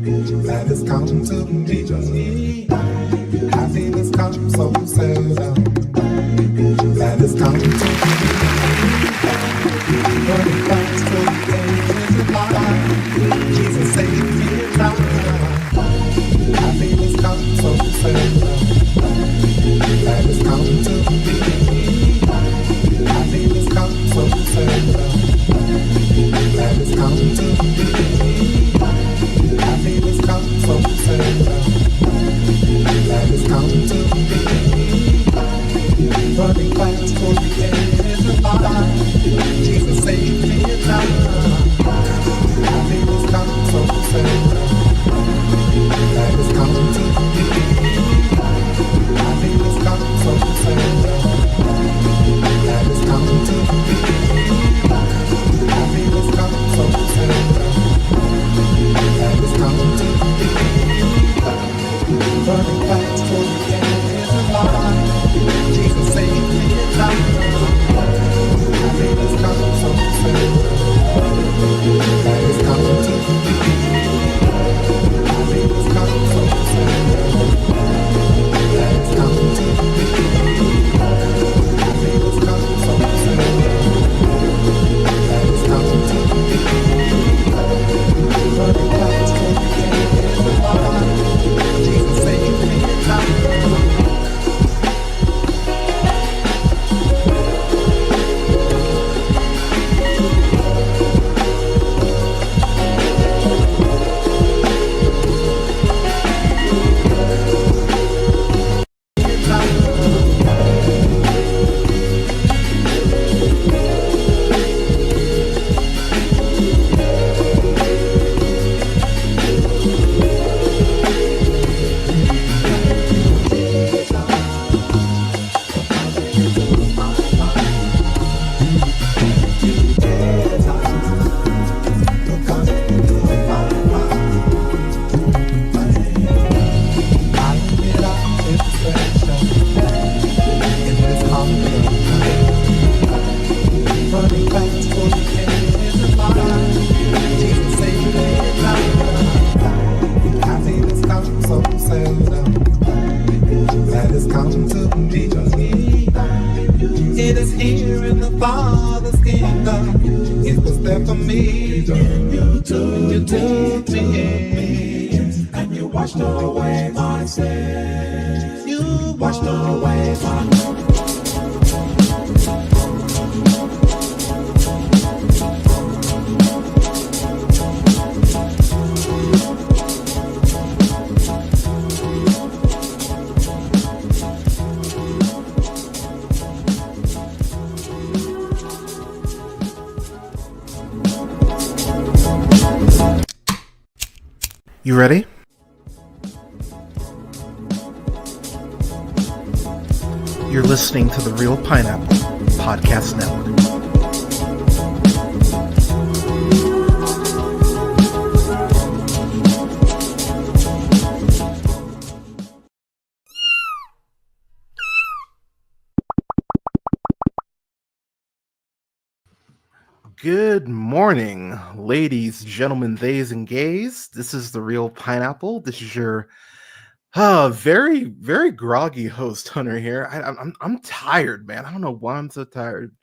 that has come to me. Happiness comes so seldom, that has come to me. Running fast to the edge of life, Jesus saved me now. Happiness comes so seldom, that has come to me. Happiness comes so seldom, that has come to me. Happiness comes so seldom, that has come to me. Running fast for the edge of life, Jesus saved me now. Happiness comes so seldom, that has come to me. Happiness comes so seldom, that has come to me. Happiness comes so seldom, that has come to me. Running fast for the edge of life, Jesus saved me now. Happiness comes so seldom, that has come to me. Happiness comes so seldom, that has come to me. Happiness comes so seldom, that has come to me. Running fast for the edge of life, Jesus saved me now. It is here in the Father's kingdom. It was there for me. You took me in, and you washed away my sins. You washed away my sins. You ready? You're listening to the Real Pineapple Podcast Network. Good morning, ladies, gentlemen, theys, and gays. This is the Real Pineapple. This is your very, very groggy host, Hunter here. I'm tired, man. I don't know why I'm so tired.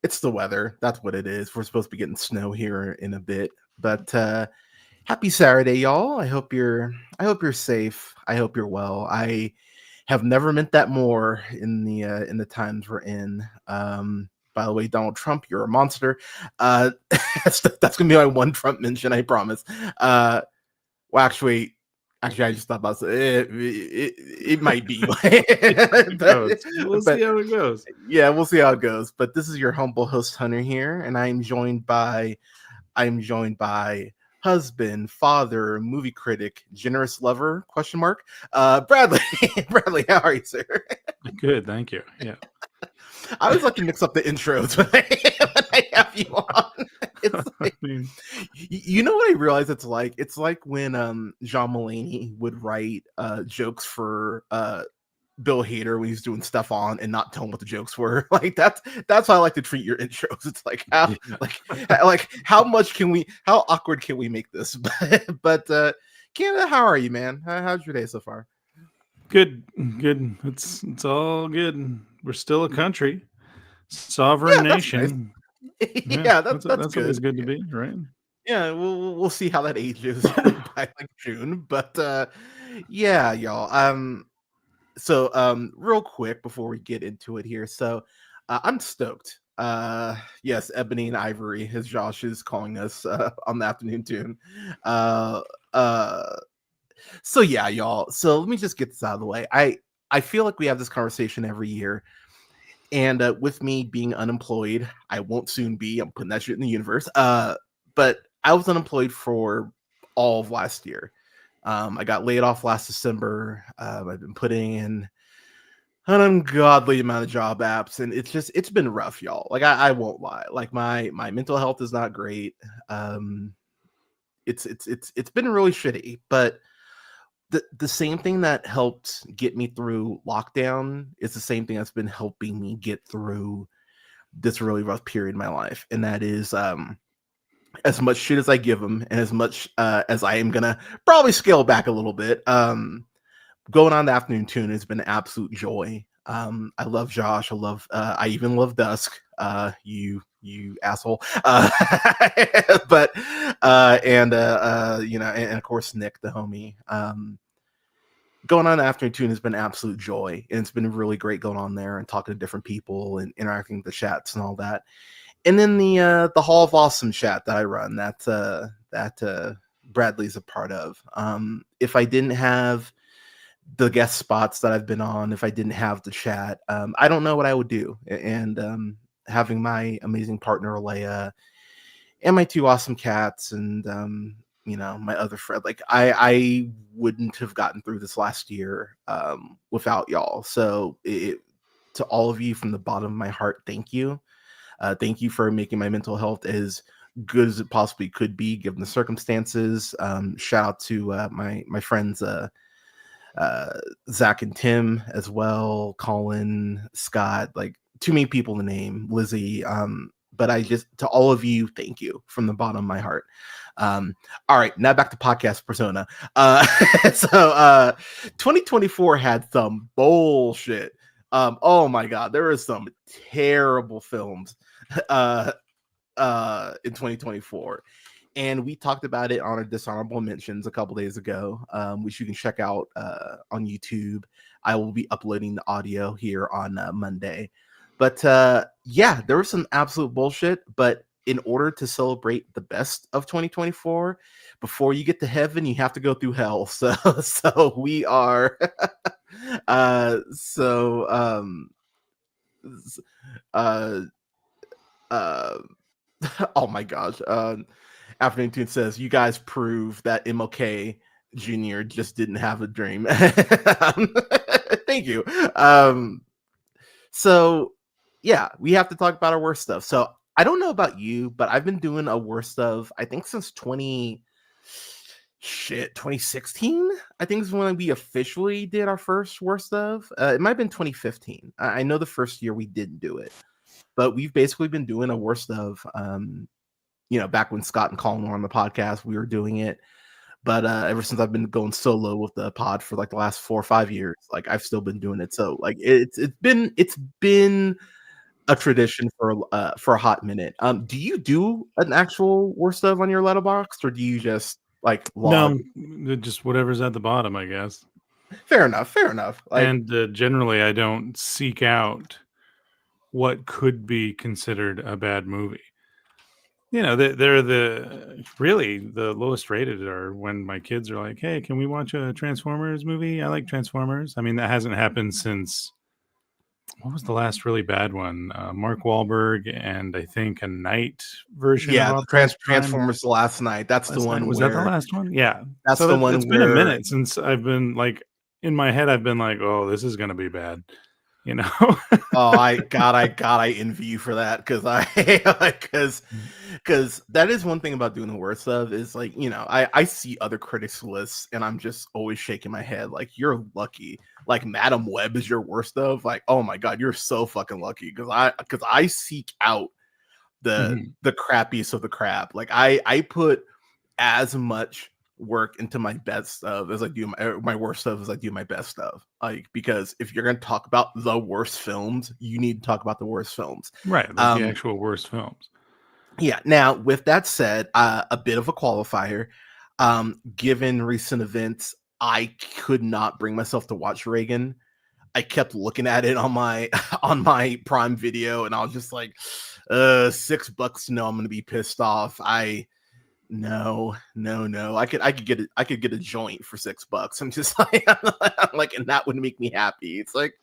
It's the weather. That's what it is. We're supposed to be getting snow here in a bit, but happy Saturday, y'all. I hope you're safe. I hope you're well. I have never meant that more in the times we're in. By the way, Donald Trump, you're a monster. That's gonna be my one Trump mention, I promise. Well, actually, I just thought about it. It might be. We'll see how it goes. Yeah, we'll see how it goes. But this is your humble host, Hunter here, and I am joined by husband, father, movie critic, generous lover, ? Bradley. Bradley, how are you, sir? Good, thank you. Yeah. I always like to mix up the intros when I have you on. It's like, you know what I realize it's like? It's like when John Mulaney would write jokes for Bill Hader when he's doing stuff on and not telling what the jokes were. Like that's how I like to treat your intros. It's like how much can we, how awkward can we make this? But Canada, how are you, man? How's your day so far? Good. It's all good. We're still a country, sovereign nation. Nice. Yeah, that's always good to be, right? Yeah, we'll see how that ages by like June, but yeah, y'all. So real quick before we get into it here, so I'm stoked. Yes, Ebony and Ivory, as Josh is calling us on the afternoon tune. So yeah, y'all. So let me just get this out of the way. I feel like we have this conversation every year, and with me being unemployed, I won't soon be. I'm putting that shit in the universe. But I was unemployed for all of last year. I got laid off last December. I've been putting in an ungodly amount of job apps, and it's been rough, y'all. Like I won't lie. Like my mental health is not great. It's been really shitty. But the same thing that helped get me through lockdown is the same thing that's been helping me get through this really rough period in my life, and that is as much shit as I give them, and as much as I am gonna probably scale back a little bit. Going on the afternoon tune has been an absolute joy. I love Josh. I even love Dusk. You asshole. But and of course Nick, the homie. Going on the afternoon tune has been an absolute joy, and it's been really great going on there and talking to different people and interacting with the chats and all that. And then the Hall of Awesome chat that I run, that Bradley's a part of. If I didn't have the guest spots that I've been on, if I didn't have the chat, I don't know what I would do. And having my amazing partner Alea and my two awesome cats and my other friend, like I wouldn't have gotten through this last year without y'all. So to all of you from the bottom of my heart, thank you. Thank you for making my mental health as good as it possibly could be given the circumstances. Shout out to my friends Zach and Tim as well, Colin, Scott, like too many people to name, Lizzie. But to all of you, thank you from the bottom of my heart. All right, now back to podcast persona. So 2024 had some bullshit. Oh my God, there were some terrible films in 2024. And we talked about it on our dishonorable mentions a couple days ago, which you can check out on YouTube. I will be uploading the audio here on Monday. But yeah, there was some absolute bullshit. But in order to celebrate the best of 2024, before you get to heaven, you have to go through hell. So we are. Oh my gosh. Afternoon Tune says, you guys prove that MLK Jr. just didn't have a dream. Thank you. So yeah, we have to talk about our worst stuff. So I don't know about you, but I've been doing a worst of, I think since 2016, I think is when we officially did our first worst of. It might have been 2015. I know the first year we didn't do it, but we've basically been doing a worst of. Back when Scott and Colin were on the podcast, we were doing it. But ever since I've been going solo with the pod for like the last 4 or 5 years, like I've still been doing it. So like it's been a tradition for a hot minute. Do you do an actual worst of on your letterbox, or do you just like log? No, just whatever's at the bottom, I guess. Fair enough. Like, and generally, I don't seek out what could be considered a bad movie. They're the lowest rated are when my kids are like, hey, can we watch a Transformers movie? I like Transformers. I mean, that hasn't happened since, what was the last really bad one? Mark Wahlberg and I think a night version. Yeah, Transformers The Last Night. That's the one. Was that the last one? Yeah. That's the one. It's been a minute since I've been like, in my head, I've been like, oh, this is going to be bad. you know. Oh, I envy you for that because because that is one thing about doing the worst of is like, I see other critics lists and I'm just always shaking my head like you're lucky. Like Madam Web is your worst of, like, oh my god, you're so fucking lucky because I seek out Mhm. the crappiest of the crap. Like I put as much work into my best of as I do my worst of as I do my best of. Like, because if you're gonna talk about the worst films, you need to talk about the worst films. Right, like the actual worst films. Yeah. Now, with that said, a bit of a qualifier. Given recent events, I could not bring myself to watch Reagan. I kept looking at it on my on my Prime Video, and I was just like, $6 to know I'm gonna be pissed off. No, no, no. I could get a joint for $6. I'm just like, I'm like, and that would make me happy. It's like,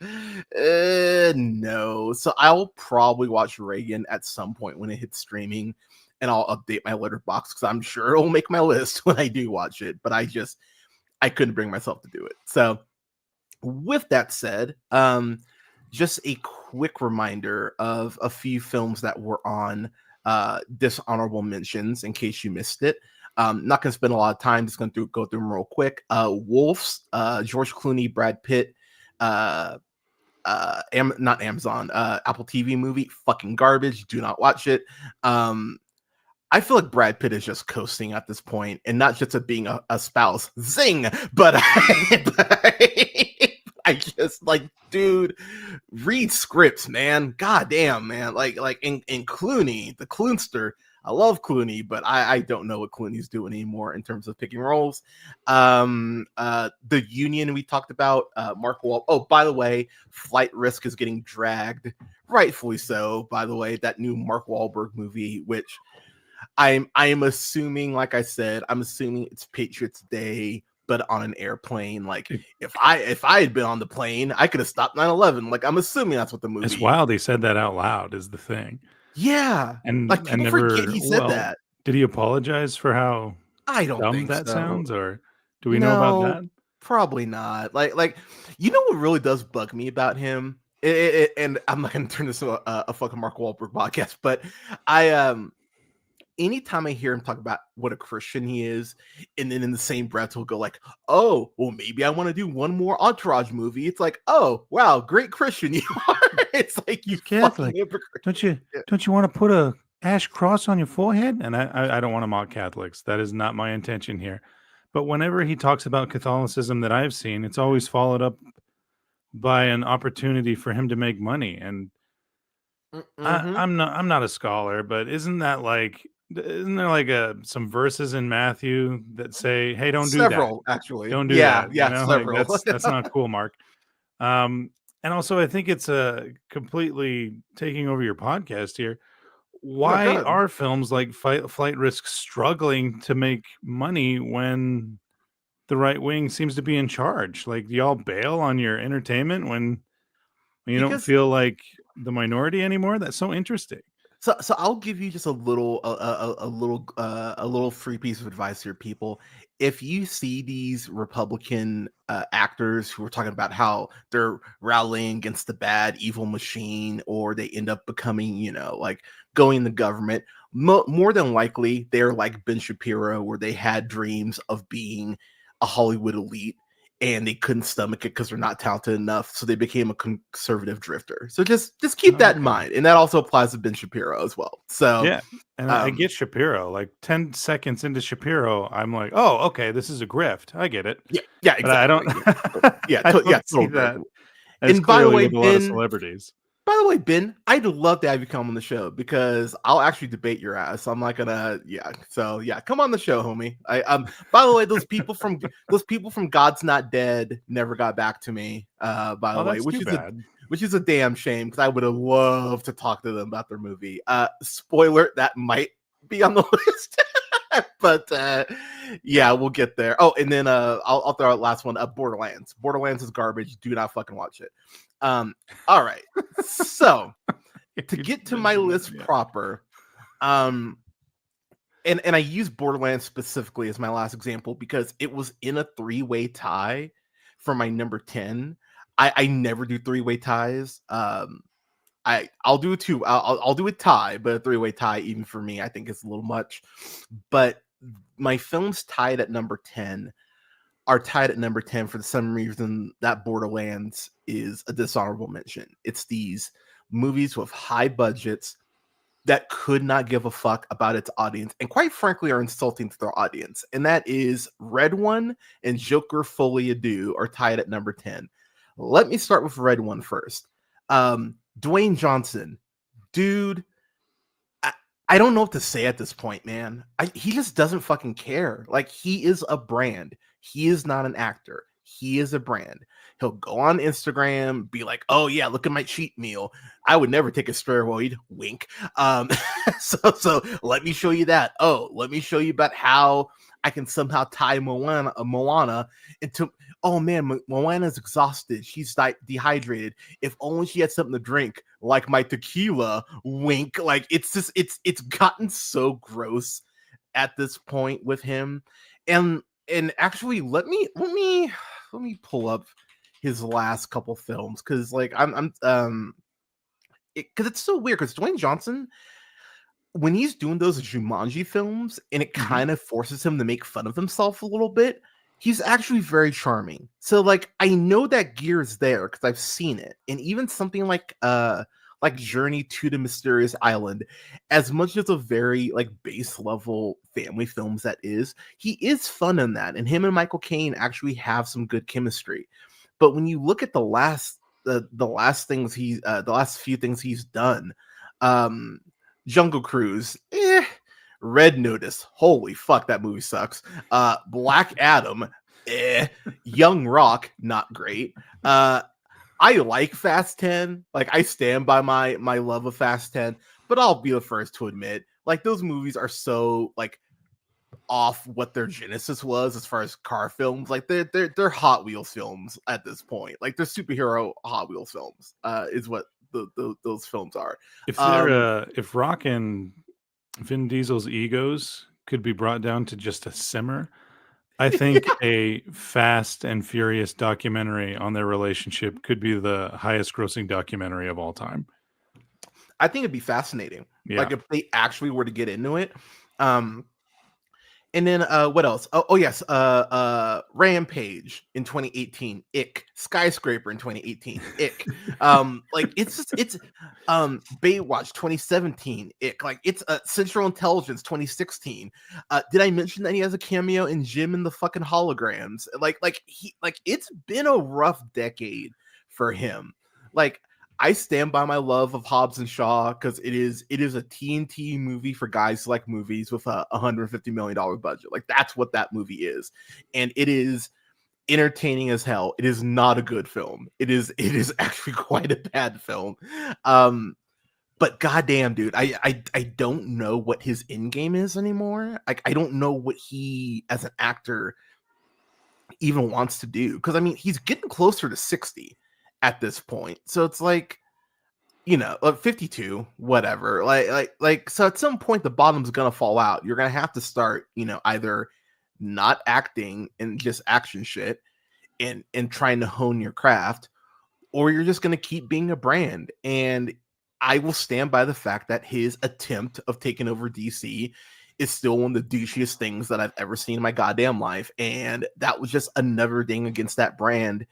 no. So I'll probably watch Reagan at some point when it hits streaming, and I'll update my letterbox because I'm sure it'll make my list when I do watch it. But I couldn't bring myself to do it. So with that said, just a quick reminder of a few films that were on dishonorable mentions in case you missed it. Not gonna spend a lot of time, just gonna go through them real quick. Wolves, George Clooney, Brad Pitt, not Amazon, Apple TV movie, fucking garbage. Do not watch it. I feel like Brad Pitt is just coasting at this point, and not just at being a spouse, zing, but I just like, dude, read scripts, man. God damn, man. Like in Clooney, the Cloonster. I love Clooney, but I don't know what Clooney's doing anymore in terms of picking roles. The Union we talked about, Mark Wahlberg. Oh, by the way, Flight Risk is getting dragged, rightfully so. By the way, that new Mark Wahlberg movie, which I'm assuming, like I said, I'm assuming it's Patriots Day, but on an airplane. Like if I had been on the plane, I could have stopped 9/11. Like I'm assuming that's what the movie. It's wild he said that out loud is the thing. Yeah, like And people forget never he said that. did he apologize for how I don't dumb think that so. sounds, or do we know about No, that? probably not. Like what really does bug me about him? And I'm not gonna turn this into a fucking Mark Wahlberg podcast, but I anytime I hear him talk about what a Christian he is, and then in the same breath he'll go like, "Oh, well, maybe I want to do one more Entourage movie." It's like, "Oh, wow, great Christian you are." It's like, you Catholic. fucking hypocrite. Don't you want to put a ash cross on your forehead? And I don't want to mock Catholics. That is not my intention here. But whenever he talks about Catholicism that I've seen, it's always followed up by an opportunity for him to make money. And Mm-hmm. I'm not a scholar, but isn't there like some verses in Matthew that say, "Hey, don't do that. Several, actually. Don't do Yeah, that." You yeah, know, like several. that's not cool, Mark. And also I think it's completely taking over your podcast here. No, Why good. are films like Flight Risk struggling to make money when the right wing seems to be in charge? Like, do y'all bail on your entertainment when you don't Because feel like the minority anymore? That's so interesting. so I'll give you just a little a little free piece of advice here, people. If you see these Republican actors who are talking about how they're rallying against the bad evil machine, or they end up becoming, like going in the government, more than likely they're like Ben Shapiro, where they had dreams of being a Hollywood elite and they couldn't stomach it because they're not talented enough, so they became a conservative drifter. So just keep that in Okay. mind, and that also applies to Ben Shapiro as well. So Yeah. And I get Shapiro. Like 10 seconds into Shapiro, I'm like, oh, okay, this is a grift. I get it. yeah, But I don't exactly. Yeah, I don't see total that great. as And by the clearly way, with a lot of Ben, celebrities. I'd love to have you come on the show because I'll actually debate your ass. I'm not gonna, So yeah, come on the show, homie. By the way, those people from God's Not Dead never got back to me. By the Oh, way, that's too bad. which is a damn shame because I would have loved to talk to them about their movie. Spoiler, that might be on the list. But yeah, we'll get there. Oh, and then I'll throw out last one. Borderlands. Borderlands is garbage. Do not fucking watch it. All right. So to get to my list proper, and I use Borderlands specifically as my last example because it was in a 3-way tie for my number 10. I never do three-way ties. I'll do two. I'll do a tie, but a three-way tie, even for me, I think it's a little much. But my films tied at number 10 are tied at number 10 for some reason that Borderlands is a dishonorable mention. It's these movies with high budgets that could not give a fuck about its audience and quite frankly are insulting to their audience. And that is Red One and Joker Folie à Deux are tied at number 10. Let me start with Red One first. Dwayne Johnson, dude, I don't know what to say at this point, man. He just doesn't fucking care. Like, he is a brand. He is not an actor. He is a brand. He'll go on Instagram, be like, "Oh yeah, look at my cheat meal. I would never take a steroid." Wink. So let me show you that. Oh, let me show you about how I can somehow tie Moana into. Oh man, Moana's exhausted. She's dehydrated. If only she had something to drink, like my tequila. Wink. Like, it's just it's gotten so gross at this point with him. And actually, let me pull up his last couple films because like because it's so weird because Dwayne Johnson, when he's doing those Jumanji films and it kind of forces him to make fun of himself a little bit, he's actually very charming. So like I know that gear is there because I've seen it, and even something like Journey to the Mysterious Island, as much as a very like base level family films that is, he is fun in that, and him and Michael Caine actually have some good chemistry. But when you look at the last few things he's done, Jungle Cruise, Red Notice, holy fuck, that movie sucks. Black Adam, Young Rock, not great. I like Fast 10. Like, I stand by my love of Fast 10, but I'll be the first to admit, like, those movies are so like off what their genesis was as far as car films. Like, they're Hot Wheels films at this point. Like, they're superhero Hot Wheels films. Is what those films are. If Rock and Vin Diesel's egos could be brought down to just a simmer, I think a Fast and Furious documentary on their relationship could be the highest grossing documentary of all time. I think it'd be fascinating. Yeah. Like, if they actually were to get into it. And then what else? Oh yes, Rampage in 2018, Ick. Skyscraper in 2018, Ick. Like, it's Baywatch 2017, Ick. Like, it's Central Intelligence 2016. Did I mention that he has a cameo in Jim and the fucking Holograms? Like it's been a rough decade for him. Like, I stand by my love of Hobbs and Shaw because it is a TNT movie for guys who like movies with a $150 million budget. Like, that's what that movie is, and it is entertaining as hell. It is not a good film. It is actually quite a bad film. But goddamn, dude, I don't know what his end game is anymore. Like, I don't know what he as an actor even wants to do, because I mean, he's getting closer to 60 at this point. So it's like, 52, whatever. Like, so at some point the bottom's gonna fall out. You're gonna have to start, either not acting and just action shit and trying to hone your craft, or you're just gonna keep being a brand. And I will stand by the fact that his attempt of taking over DC is still one of the douchiest things that I've ever seen in my goddamn life. And that was just another ding against that brand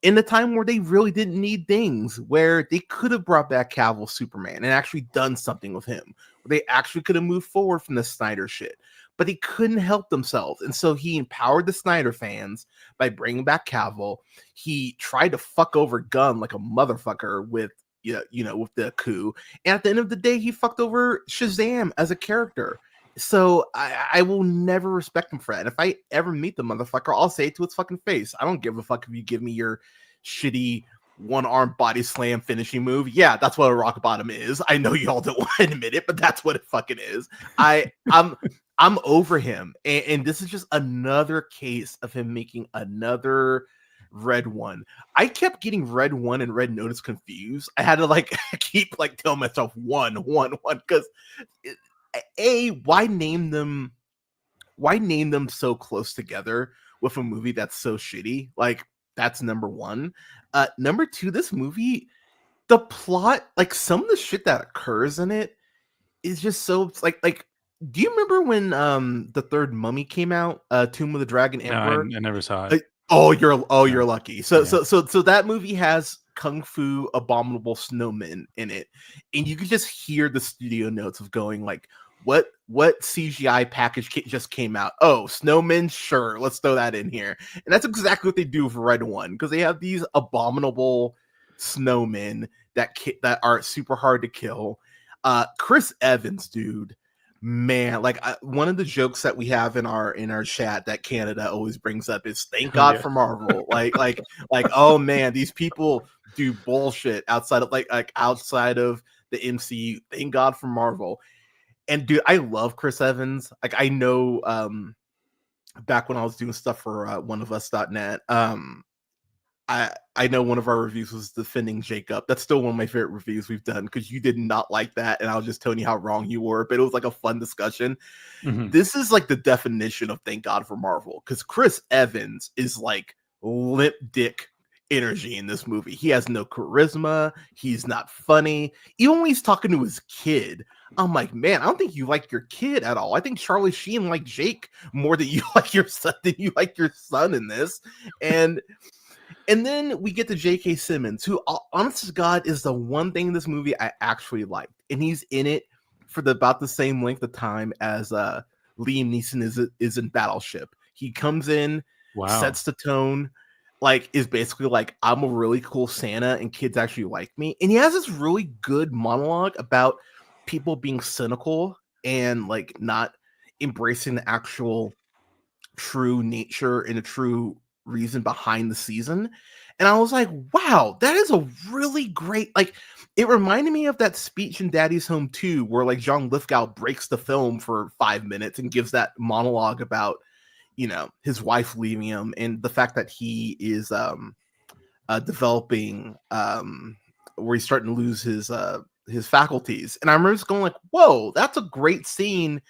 in the time where they really didn't need things, where they could have brought back Cavill Superman and actually done something with him. They actually could have moved forward from the Snyder shit, but they couldn't help themselves. And so he empowered the Snyder fans by bringing back Cavill. He tried to fuck over Gunn like a motherfucker with, with the coup. And at the end of the day, he fucked over Shazam as a character. So I will never respect him for that. If I ever meet the motherfucker, I'll say it to its fucking face. I don't give a fuck if you give me your shitty one-arm body slam finishing move. Yeah, that's what a rock bottom is. I know y'all don't want to admit it, but that's what it fucking is. I'm over him. And this is just another case of him making another Red One. I kept getting Red One and Red Notice confused. I had to keep telling myself one, because why name them so close together with a movie that's so shitty? Like, that's number one. Number two, this movie, the plot, like some of the shit that occurs in it is just so like. Do you remember when the third Mummy came out, Tomb of the Dragon No, I Emperor? never saw it. Like, you're lucky. So Yeah. so that movie has kung fu abominable snowmen in it, and you can just hear the studio notes of going like, what CGI package just came out? Oh, snowmen, sure, let's throw that in here. And that's exactly what they do for Red One, because they have these abominable snowmen that are super hard to kill. Chris Evans, dude. Man, like one of the jokes that we have in our chat that Canada always brings up is thank God Yeah. for Marvel. like oh man, these people do bullshit outside of like outside of the MCU. Thank God for Marvel. And dude, I love Chris Evans. Like I know back when I was doing stuff for oneofus.net, I know one of our reviews was defending Jacob. That's still one of my favorite reviews we've done because you did not like that, and I was just telling you how wrong you were. But it was like a fun discussion. Mhm. This is like the definition of thank God for Marvel, because Chris Evans is like limp dick energy in this movie. He has no charisma. He's not funny. Even when he's talking to his kid, I'm like, man, I don't think you like your kid at all. I think Charlie Sheen liked Jake more than you like your son in this. And then we get to J.K. Simmons, who, honest to God, is the one thing in this movie I actually liked. And he's in it for about the same length of time as Liam Neeson is in Battleship. He comes in, Wow. sets the tone, like is basically like, I'm a really cool Santa and kids actually like me. And he has this really good monologue about people being cynical and like not embracing the actual true nature and a true reason behind the season. And I was like, wow, that is a really great, like, it reminded me of that speech in Daddy's Home 2 where like John Lithgow breaks the film for 5 minutes and gives that monologue about, you know, his wife leaving him and the fact that he is developing where he's starting to lose his faculties. And I remember just going like, whoa, that's a great scene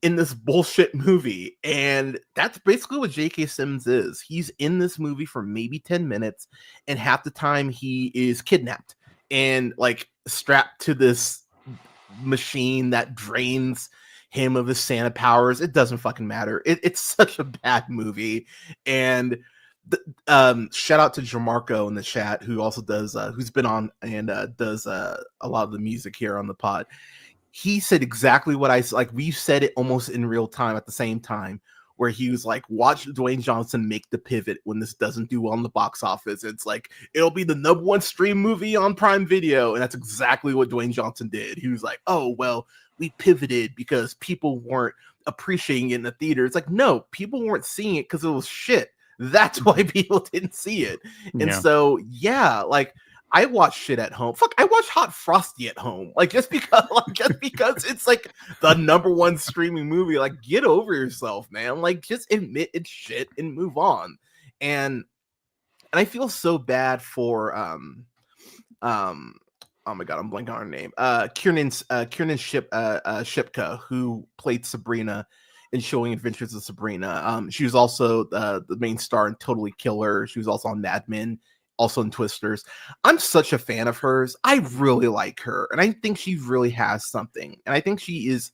in this bullshit movie. And that's basically what J.K. Simmons is. He's in this movie for maybe 10 minutes, and half the time he is kidnapped and like strapped to this machine that drains him of his Santa powers. It doesn't fucking matter. It's such a bad movie. And shout out to Jamarco in the chat, who also does who's been on and does a lot of the music here on the pod. He said exactly what I like. We said it almost in real time at the same time, where he was like, watch Dwayne Johnson make the pivot when this doesn't do well in the box office. It's like, it'll be the #1 stream movie on Prime Video. And that's exactly what Dwayne Johnson did. He was like, oh, well, we pivoted because people weren't appreciating it in the theater. It's like, no, people weren't seeing it because it was shit. That's why people didn't see it. And Yeah. so, yeah, like, I watch shit at home. Fuck, I watch Hot Frosty at home. Like just because it's like the #1 streaming movie. Like, get over yourself, man. Like, just admit it's shit and move on. And I feel so bad for oh my god, I'm blanking on her name. Kiernan Shipka, who played Sabrina in Chilling Adventures of Sabrina. She was also the main star in Totally Killer. She was also on Mad Men, also in Twisters. I'm such a fan of hers. I really like her, and I think she really has something. And I think she is,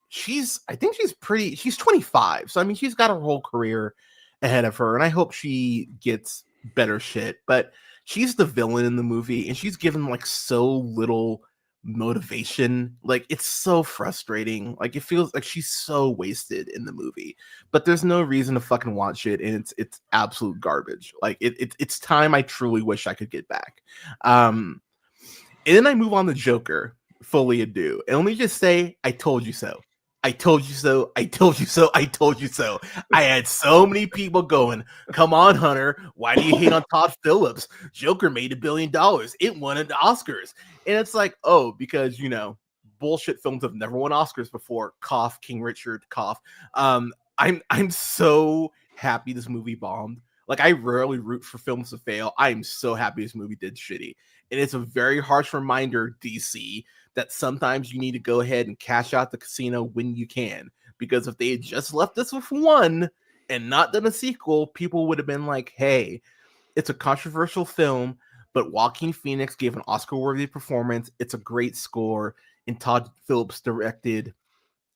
she's 25. So I mean, she's got her whole career ahead of her, and I hope she gets better shit. But she's the villain in the movie, and she's given like so little motivation. Like, it's so frustrating. Like, it feels like she's so wasted in the movie, but there's no reason to fucking watch it, and it's absolute garbage. Like, it's time I truly wish I could get back. And then I move on to Joker, Fully Ado, and let me just say, I told you so. I told you so. I told you so. I told you so. I had so many people going, come on, Hunter. Why do you hate on Todd Phillips? Joker made $1 billion. It won the Oscars. And it's like, oh, because, you know, bullshit films have never won Oscars before. Cough, King Richard, cough. I'm so happy this movie bombed. Like, I rarely root for films to fail. I am so happy this movie did shitty. And it's a very harsh reminder, DC, that sometimes you need to go ahead and cash out the casino when you can. Because if they had just left us with one and not done a sequel, people would have been like, hey, it's a controversial film, but Joaquin Phoenix gave an Oscar-worthy performance. It's a great score, and Todd Phillips directed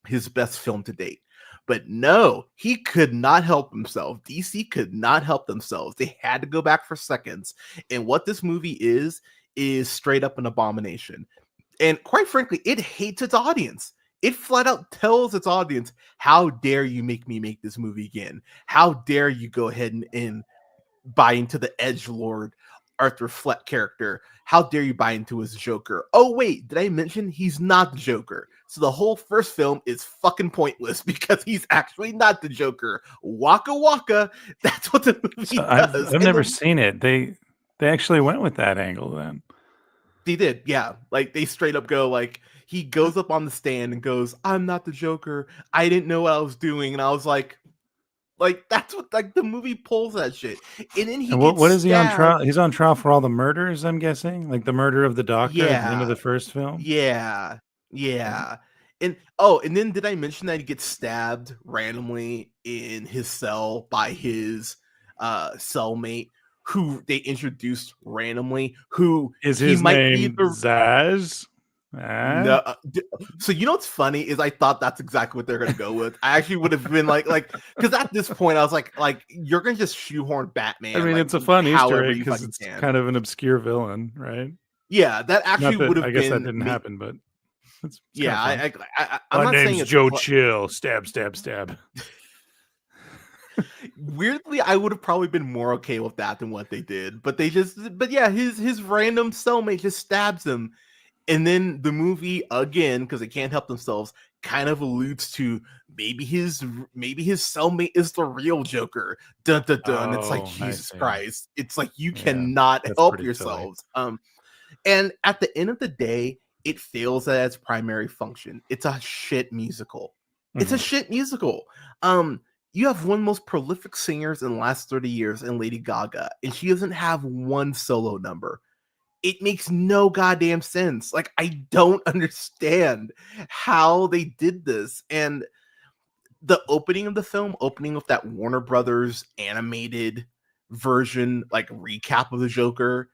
his best film to date. But no, he could not help himself. DC could not help themselves. They had to go back for seconds. And what this movie is straight up an abomination. And quite frankly, it hates its audience. It flat out tells its audience, how dare you make me make this movie again? How dare you go ahead and buy into the edgelord Arthur Fleck character? How dare you buy into his Joker? Oh wait, did I mention he's not the Joker? So the whole first film is fucking pointless because he's actually not the Joker. Waka waka. That's what the movie does. I've never seen it. They actually went with that angle then. They did, yeah. Like they straight up go like, he goes up on the stand and goes, "I'm not the Joker. I didn't know what I was doing," and I was like that's what like the movie pulls that shit. And then what is he on trial? He's on trial for all the murders, I'm guessing, like the murder of the doctor at the end of the first film. Yeah. And then did I mention that he gets stabbed randomly in his cell by his cellmate, who they introduced randomly, who is his name Zaz? No, so you know what's funny is I thought that's exactly what they're gonna go with. I actually would have been like because at this point I was like you're gonna just shoehorn Batman. I mean, it's a fun Easter egg because it's kind of an obscure villain, right? Yeah, that actually would have been. I guess that didn't happen, but it's yeah. I'm not saying it's Joe Chill. Stab, stab, stab. Weirdly, I would have probably been more okay with that than what they did, but yeah, his random cellmate just stabs him. And then the movie, again, because they can't help themselves, kind of alludes to maybe his cellmate is the real Joker. Dun dun dun. It's like, Jesus Christ. It's like you cannot help yourselves. Silly. And at the end of the day, it fails at its primary function. It's a shit musical. It's a shit musical. You have one of the most prolific singers in the last 30 years in Lady Gaga, and she doesn't have one solo number. It makes no goddamn sense. Like, I don't understand how they did this. And the opening of the film, opening with that Warner Brothers animated version, like recap of the Joker.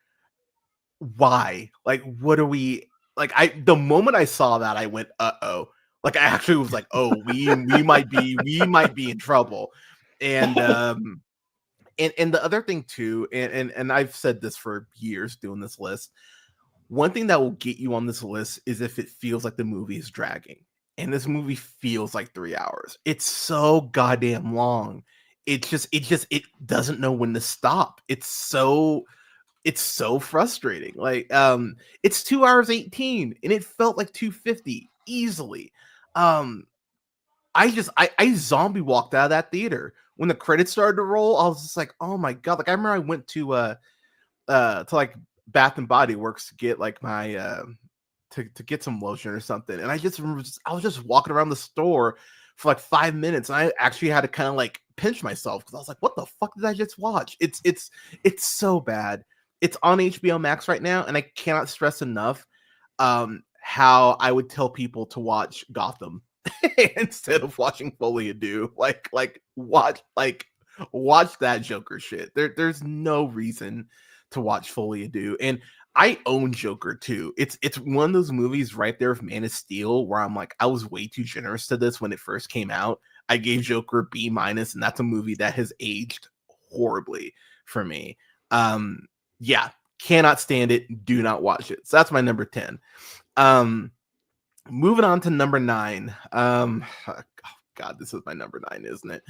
Why? Like, what are we like? The moment I saw that, I went, uh-oh. Like, I actually was like, oh, we might be in trouble. And And the other thing too, and I've said this for years doing this list, one thing that will get you on this list is if it feels like the movie is dragging. And this movie feels like 3 hours. It's so goddamn long. It doesn't know when to stop. It's so frustrating. Like it's 2 hours 18 and it felt like 250 easily. I zombie walked out of that theater. When the credits started to roll, I was just like, oh my God. Like I remember I went to like Bath and Body Works to get like my to get some lotion or something. And I just remember I was just walking around the store for like 5 minutes. And I actually had to kind of like pinch myself because I was like, what the fuck did I just watch? It's so bad. It's on HBO Max right now, and I cannot stress enough how I would tell people to watch Gotham instead of watching Folie à Deux. Like watch that Joker shit. There's no reason to watch Folie à Deux. And I own Joker too. It's one of those movies right there with Man of Steel where I'm like, I was way too generous to this when it first came out. I gave Joker a B-, and that's a movie that has aged horribly for me. Yeah, cannot stand it. Do not watch it. So that's my number 10. Moving on to number 9. Oh God, this is my number 9, isn't it?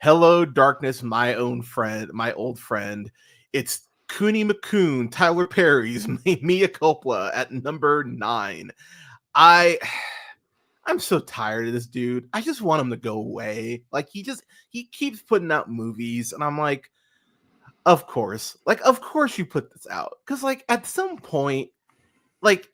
Hello, Darkness, my old friend. It's Cooney McCoon, Tyler Perry's Mea Culpa at number 9. I'm so tired of this dude. I just want him to go away. Like he keeps putting out movies, and I'm like, of course you put this out. Because like at some point, like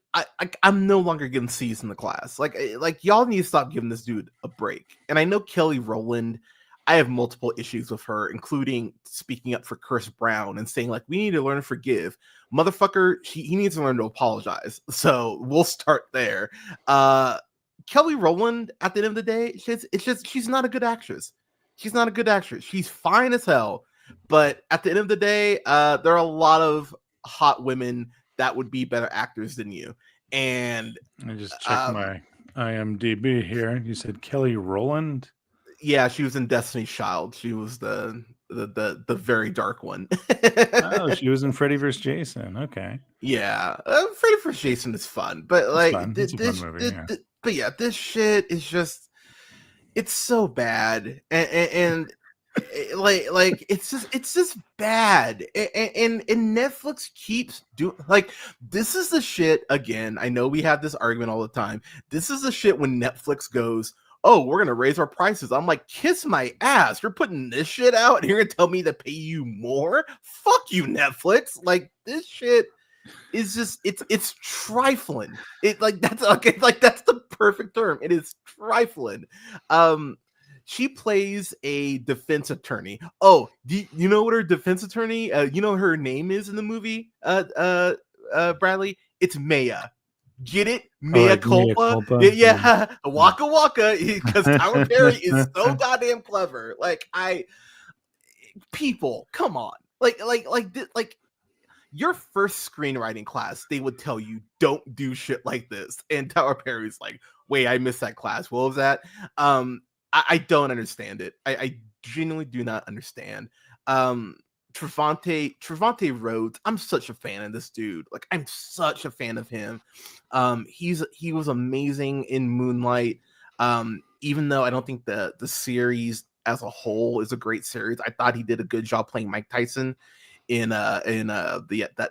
I'm no longer giving C's in the class. Like y'all need to stop giving this dude a break. And I know Kelly Rowland, I have multiple issues with her, including speaking up for Chris Brown and saying like, we need to learn to forgive. Motherfucker, he needs to learn to apologize. So we'll start there. Kelly Rowland, at the end of the day, she's not a good actress. She's not a good actress. She's fine as hell, but at the end of the day, there are a lot of hot women that would be better actors than you. And I just checked my IMDb here. You said Kelly Rowland. yeah, she was in Destiny's Child. She was the very dark one. Oh, she was in Freddy vs. Jason. Okay. Yeah, Freddy vs. Jason is fun, but It's like fun. It's a fun movie, yeah. but yeah, this shit is just it's so bad, and like it's just bad, and Netflix keeps doing like this is the shit again. I know we have this argument all the time. This is the shit when Netflix goes, oh, we're gonna raise our prices. I'm like, kiss my ass. You're putting this shit out and you're gonna tell me to pay you more? Fuck you, Netflix. Like this shit is just it's trifling. It like that's okay, like that's the perfect term. It is trifling. She plays a defense attorney. Oh, do you know what her defense attorney you know her name is in the movie? Bradley? It's Maya. Get it? Mea like Mea culpa. culpa? Yeah, waka waka. Because Tyler Perry is so goddamn clever. Like people, come on. Like your first screenwriting class, they would tell you don't do shit like this. And Tyler Perry's like, wait, I missed that class. What was that? I don't understand it. I genuinely do not understand. Trevante Rhodes, I'm such a fan of this dude. Like I'm such a fan of him. He was amazing in Moonlight. Even though I don't think the series as a whole is a great series, I thought he did a good job playing Mike Tyson in that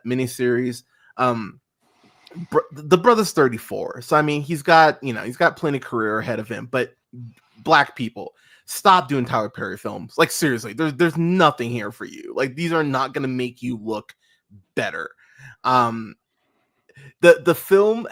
miniseries. The brother's 34, so I mean he's got plenty of career ahead of him. But Black people, stop doing Tyler Perry films. Like seriously, there's nothing here for you. Like these are not going to make you look better. The film,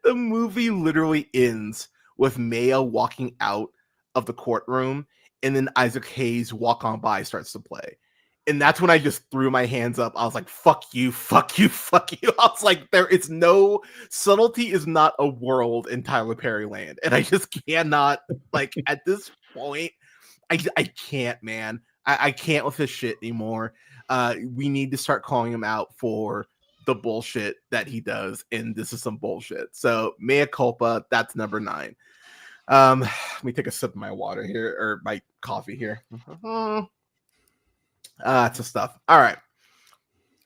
the movie literally ends with Maya walking out of the courtroom, and then Isaac Hayes Walk On By starts to play. And that's when I just threw my hands up. I was like, fuck you, fuck you, fuck you. I was like, there is no subtlety is not a world in Tyler Perry land. And I just cannot, like, at this point, I can't, man. I can't with this shit anymore. We need to start calling him out for the bullshit that he does. And this is some bullshit. So, mea culpa, that's number 9. Let me take a sip of my water here, or my coffee here. It's a stuff. All right.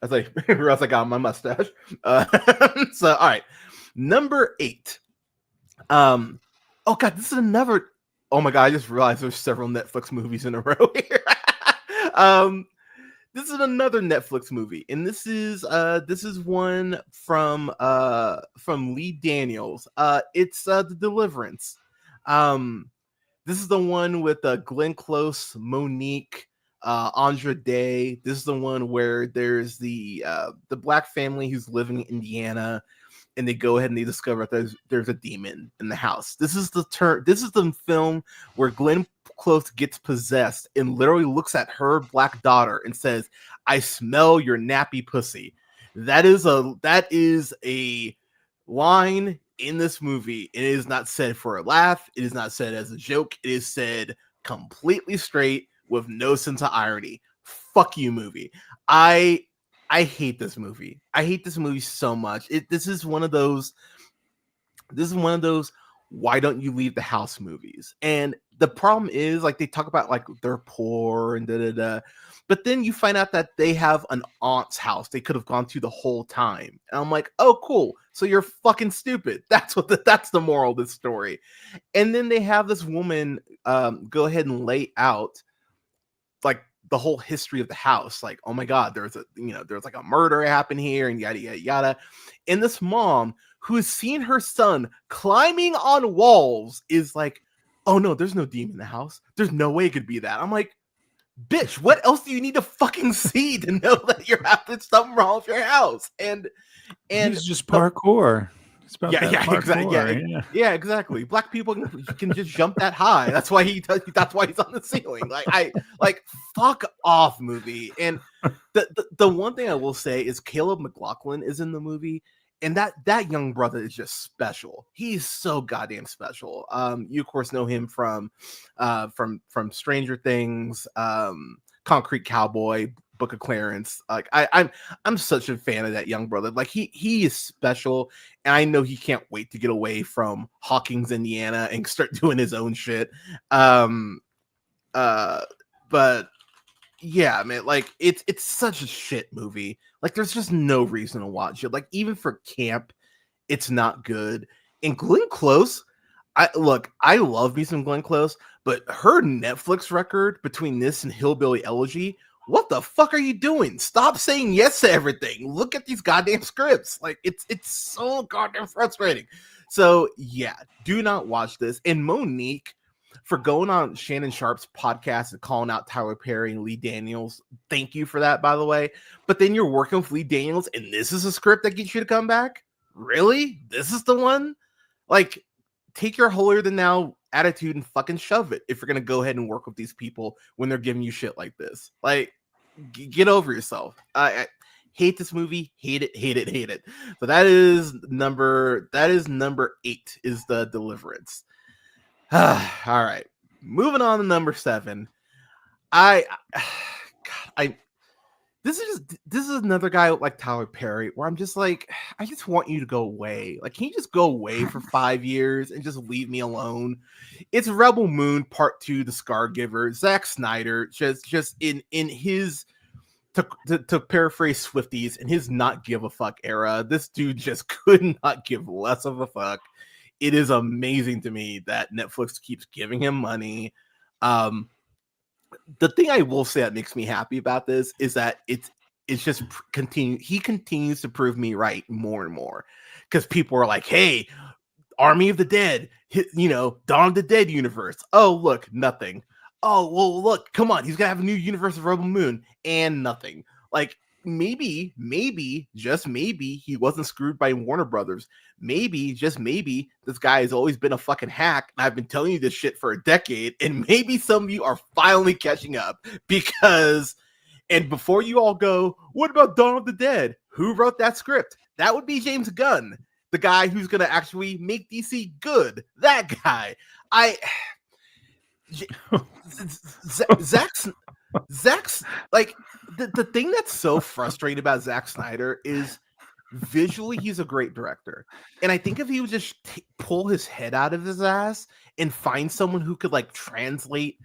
As I got on my mustache. So, all right. Number 8. Oh God, this is another. Oh my God, I just realized there's several Netflix movies in a row here. This is another Netflix movie, and this is one from Lee Daniels. It's The Deliverance. This is the one with Glenn Close, Monique, Andra Day. This is the one where there's the Black family who's living in Indiana, and they go ahead and they discover that there's a demon in the house. This is the film where Glenn Close gets possessed and literally looks at her Black daughter and says, "I smell your nappy pussy." That is a line in this movie. It is not said for a laugh. It is not said as a joke. It is said completely straight with no sense of irony. Fuck you, movie. I hate this movie. I hate this movie so much. This is one of those why don't you leave the house movies. And the problem is, like, they talk about like they're poor and da-da-da, but then you find out that they have an aunt's house they could have gone to the whole time. And I'm like, oh cool, so you're fucking stupid. That's the moral of this story. And then they have this woman go ahead and lay out like the whole history of the house. Like, oh my God, there's like a murder happened here and yada yada yada. And this mom who has seen her son climbing on walls is like, oh no, there's no demon in the house. There's no way it could be that. I'm like, bitch, what else do you need to fucking see to know that you're having something wrong with your house? And it's just parkour. It's about exactly. Yeah, exactly. Black people can just jump that high. That's why he's on the ceiling. Like fuck off, movie. And the one thing I will say is Caleb McLaughlin is in the movie, and that young brother is just special. He's so goddamn special. You of course know him from Stranger Things, Concrete Cowboy, Book of Clarence. Like I'm such a fan of that young brother. Like he is special, and I know he can't wait to get away from Hawkins, Indiana, and start doing his own shit. But yeah, man, like it's such a shit movie. Like there's just no reason to watch it. Like even for camp, it's not good. And Glenn Close, I love me some Glenn Close, but her Netflix record between this and Hillbilly Elegy, what the fuck are you doing? Stop saying yes to everything. Look at these goddamn scripts. Like it's so goddamn frustrating. So yeah, do not watch this. And Monique, for going on Shannon Sharp's podcast and calling out Tyler Perry and Lee Daniels, thank you for that, by the way. But then you're working with Lee Daniels, and this is a script that gets you to come back? Really? This is the one? Like, take your holier than now attitude and fucking shove it if you're gonna go ahead and work with these people when they're giving you shit like this. Like, get over yourself. I hate this movie. Hate it. So that is number 8 is The Deliverance. All right, moving on to number 7. This is another guy like Tyler Perry where I'm just like, I just want you to go away. Like, can you just go away for 5 years and just leave me alone? It's Rebel Moon Part 2, The Scargiver. Zack Snyder just in his, to paraphrase Swifties, in his not give a fuck era, this dude just could not give less of a fuck. It is amazing to me that Netflix keeps giving him money. The thing I will say that makes me happy about this is that it's just he continues to prove me right more and more, because people are like, hey, Army of the Dead, Dawn of the Dead universe. Oh, look, nothing. Oh, well, look, come on, he's gonna have a new universe of Rebel Moon, and nothing. Like, maybe, just maybe, he wasn't screwed by Warner Brothers. Maybe, just maybe, this guy has always been a fucking hack, and I've been telling you this shit for a decade, and maybe some of you are finally catching up, because, and before you all go, what about Dawn of the Dead? Who wrote that script? That would be James Gunn, the guy who's going to actually make DC good. That guy. Zach's like, the thing that's so frustrating about Zack Snyder is visually he's a great director, and I think if he would just pull his head out of his ass and find someone who could like translate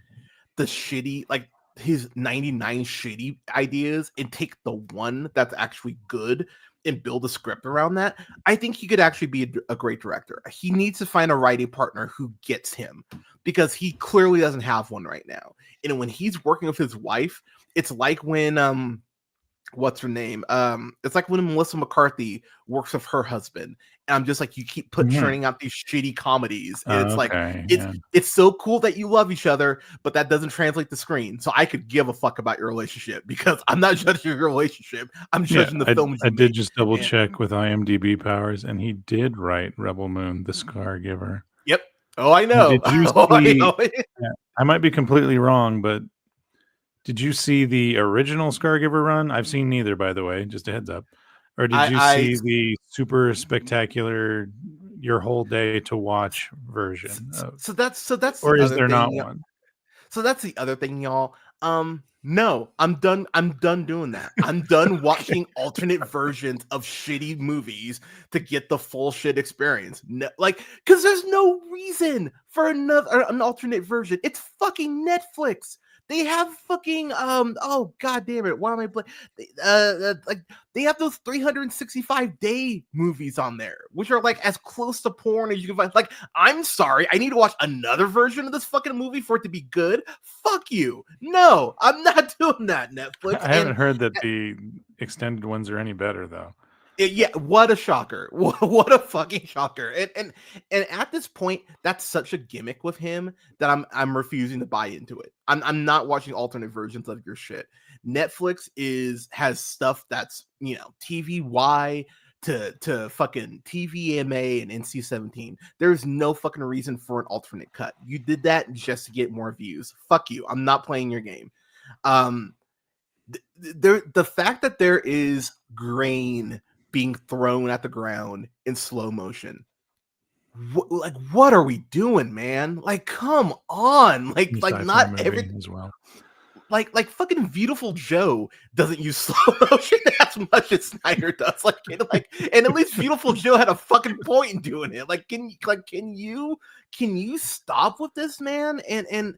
the shitty, like his 99 shitty ideas and take the one that's actually good and build a script around that, I think he could actually be a great director. He needs to find a writing partner who gets him, because he clearly doesn't have one right now. And when he's working with his wife, it's like when what's her name? It's like when Melissa McCarthy works with her husband. And I'm just like, you keep churning out these shitty comedies. And it's like, it's so cool that you love each other, but that doesn't translate to screen. So I could give a fuck about your relationship, because I'm not judging your relationship. I'm judging the film. I did just double check with IMDb powers, and he did write Rebel Moon, The Scargiver. Yep. Oh, I know. I might be completely wrong, but did you see the original Scargiver run? I've seen neither, by the way, just a heads up. Or did you see the super spectacular your whole day to watch version? So that's or is there not one? So that's the other thing, y'all. No, I'm done doing that. I'm done watching alternate versions of shitty movies to get the full shit experience. No, like, because there's no reason for an alternate version. It's fucking Netflix. They have fucking oh god damn it, why am I like they have those 365-day movies on there, which are like as close to porn as you can find. Like, I'm sorry, I need to watch another version of this fucking movie for it to be good? Fuck you. No, I'm not doing that, Netflix. I haven't heard that the extended ones are any better though. Yeah, what a shocker. What a fucking shocker. And at this point, that's such a gimmick with him that I'm refusing to buy into it. I'm not watching alternate versions of your shit. Netflix has stuff that's, TVY to fucking TVMA and NC-17. There's no fucking reason for an alternate cut. You did that just to get more views. Fuck you. I'm not playing your game. The fact that there is grain being thrown at the ground in slow motion. What are we doing, man? Like, come on. New Like sci-fi not movie every as well. like fucking Beautiful Joe doesn't use slow motion as much as Snyder does. And at least Beautiful Joe had a fucking point in doing it. Can you stop with this, man? And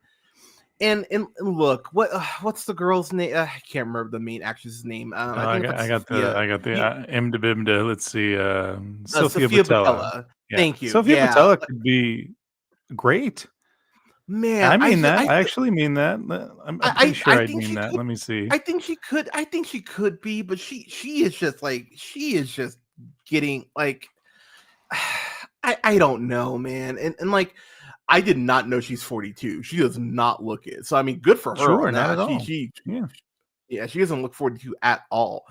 look, what's the girl's name? I can't remember the main actress's name. I got the Imdibimda. Let's see, Sophia Botella. Yeah. Thank you. Sophia Botella could be great. Man, I mean that. I actually mean that. I'm pretty sure I mean that. Let me see. I think she could be, but she is just getting like I don't know, man. And like I did not know she's 42. She does not look it. So I mean, good for her. Sure, on not that. at all. Yeah, she doesn't look 42 at all.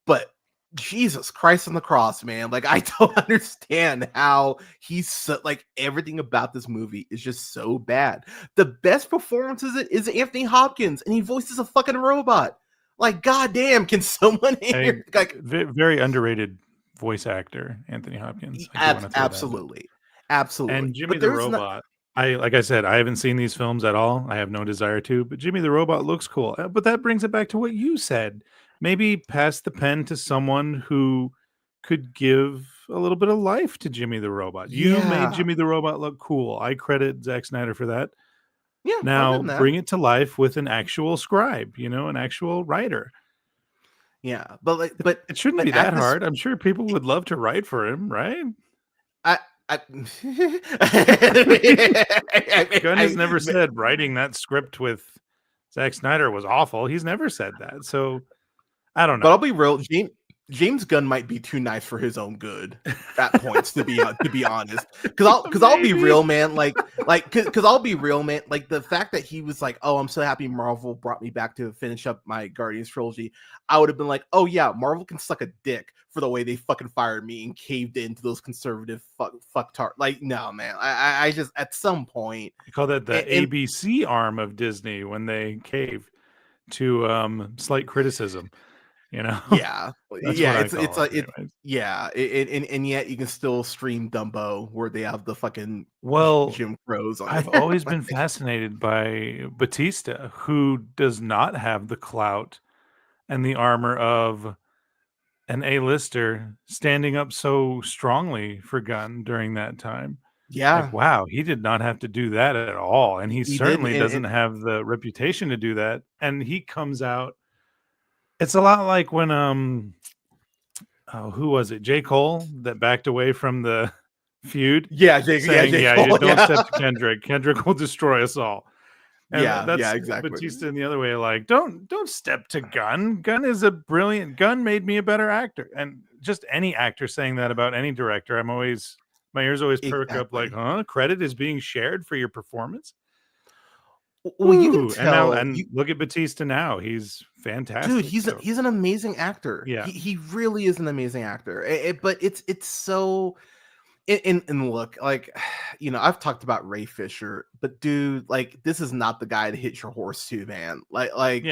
But Jesus Christ on the cross, man. Like, I don't understand how he's so, like, everything about this movie is just so bad. The best performance is Anthony Hopkins, and he voices a fucking robot. Like, goddamn, can someone hear? Like, very underrated voice actor, Anthony Hopkins. Absolutely. And Jimmy the Robot. Like I said, I haven't seen these films at all. I have no desire to, but Jimmy the Robot looks cool. But that brings it back to what you said. Maybe pass the pen to someone who could give a little bit of life to Jimmy the Robot. You made Jimmy the Robot look cool. I credit Zack Snyder for that. Yeah. Now bring it to life with an actual scribe, an actual writer. Yeah, but it shouldn't be that hard. I'm sure people would love to write for him, right? Gunn has never said writing that script with Zack Snyder was awful. He's never said that. So I don't know. But I'll be real, James Gunn might be too nice for his own good at points, to be honest. Because I'll be real, man. Because I'll be real, man. Like the fact that he was like, "Oh, I'm so happy Marvel brought me back to finish up my Guardians trilogy," I would have been like, "Oh yeah, Marvel can suck a dick for the way they fucking fired me and caved into those conservative fucktard." Like, no, man. I just at some point you call that the ABC arm of Disney when they cave to slight criticism. Yeah, and yet you can still stream Dumbo where they have the fucking Jim Crows on I've always been fascinated by Batista, who does not have the clout and the armor of an A-lister standing up so strongly for Gunn during that time. Yeah. Like, wow, he did not have to do that at all. And he certainly doesn't have the reputation to do that. And he comes out. It's a lot like when who was it? J. Cole that backed away from the feud. Yeah, J. Cole, don't step to Kendrick. Kendrick will destroy us all. And that's exactly. Batista in the other way, like, don't step to Gunn. Gunn is a brilliant. Gunn made me a better actor. And just any actor saying that about any director, my ears always perk up like, huh? Credit is being shared for your performance. Well, you can tell, and look at Batista now; he's fantastic, dude. He's an amazing actor. Yeah, he really is an amazing actor. But it's so. And look, like, I've talked about Ray Fisher, but dude, like, this is not the guy to hit your horse to, man. Like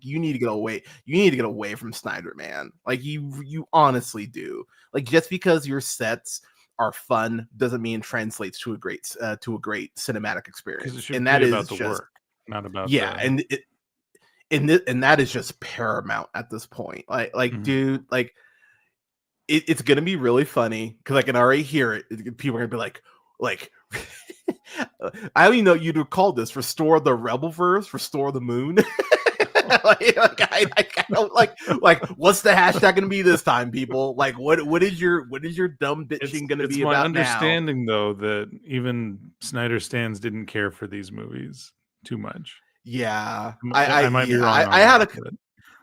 you need to get away. You need to get away from Snyder, man. Like you honestly do. Like, just because your sets are fun doesn't mean it translates to a great cinematic experience. And that is about the work, not about and that is just paramount at this point. Like, dude, like it's gonna be really funny because I can already hear it. People are gonna be like I don't even know what you'd call this. Restore the Rebelverse, restore the moon. I don't like what's the hashtag gonna be this time, people? Like, what is your dumb bitching gonna be about now? It's my understanding though that even Snyder stans didn't care for these movies too much. Yeah, I might be wrong.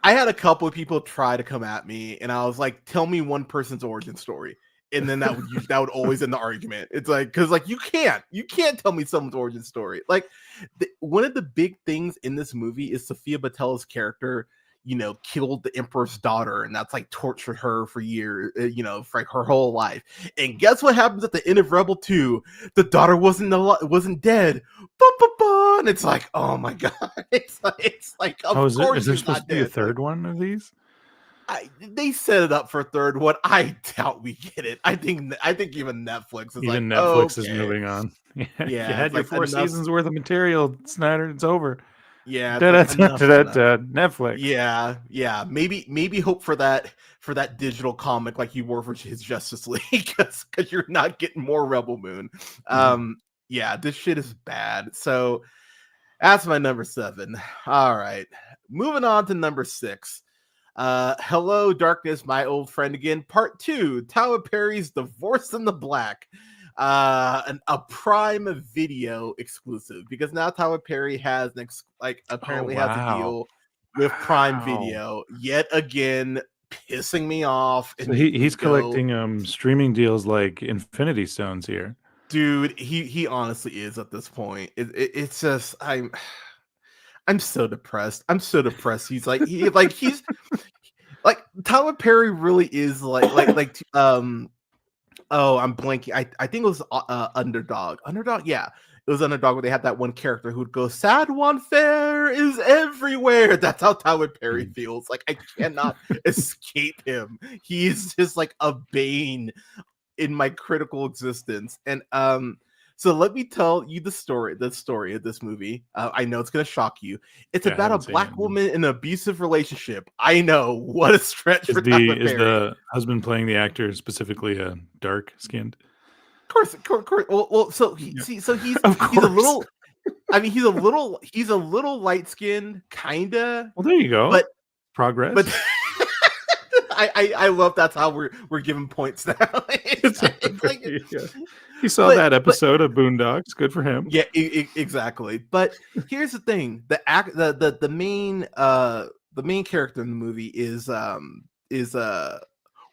I had a couple of people try to come at me, and I was like, "Tell me one person's origin story," and then that would always end the argument. It's like, because like you can't tell me someone's origin story. Like one of the big things in this movie is Sophia Botella's character, killed the Emperor's daughter, and that's like tortured her for years, for like her whole life. And guess what happens at the end of Rebel 2? The daughter wasn't dead. And it's like, oh my god, it's like, of course, is there supposed to be a third one of these? They set it up for a third one. I doubt we get it. I think even Netflix is like, Even oh, Netflix is okay, moving on. Yeah, you yeah, had it's your like 4 enough. seasons worth of material, Snyder. It's over. Yeah, it's like enough's enough. Netflix. Yeah. Maybe hope for that digital comic like you were for his Justice League, because you're not getting more Rebel Moon. Yeah, this shit is bad. So that's my number 7. All right, moving on to number 6. Hello, Darkness, my old friend again. Part 2, Tyler Perry's Divorce in the Black. A Prime Video exclusive, because now Tyler Perry has apparently has a wow. deal with Prime Wow. Video yet again, pissing me off. So And he's collecting streaming deals like Infinity Stones here. dude, he honestly is at this point. It's just I'm so depressed. I'm so depressed. He's like Tyler Perry really is oh, I'm blanking. I think it was Underdog. Underdog, yeah. It was Underdog where they had that one character who'd go, "Sad one fair is everywhere." That's how Tyler Perry feels. Like, I cannot escape him. He's just like a bane in my critical existence. And so let me tell you the story of this movie. I know it's gonna shock you. It's about a black woman in an abusive relationship. I know, what a stretch for Tyler Perry. Is the husband playing the actor specifically dark skinned? Of course. Well, so he's a little. I mean, he's a little light skinned, kinda. Well, there you go. But progress. But I love that's how we're giving points now. He saw that episode of Boondocks. Good for him. Yeah, exactly. But here's the thing: the main character in the movie is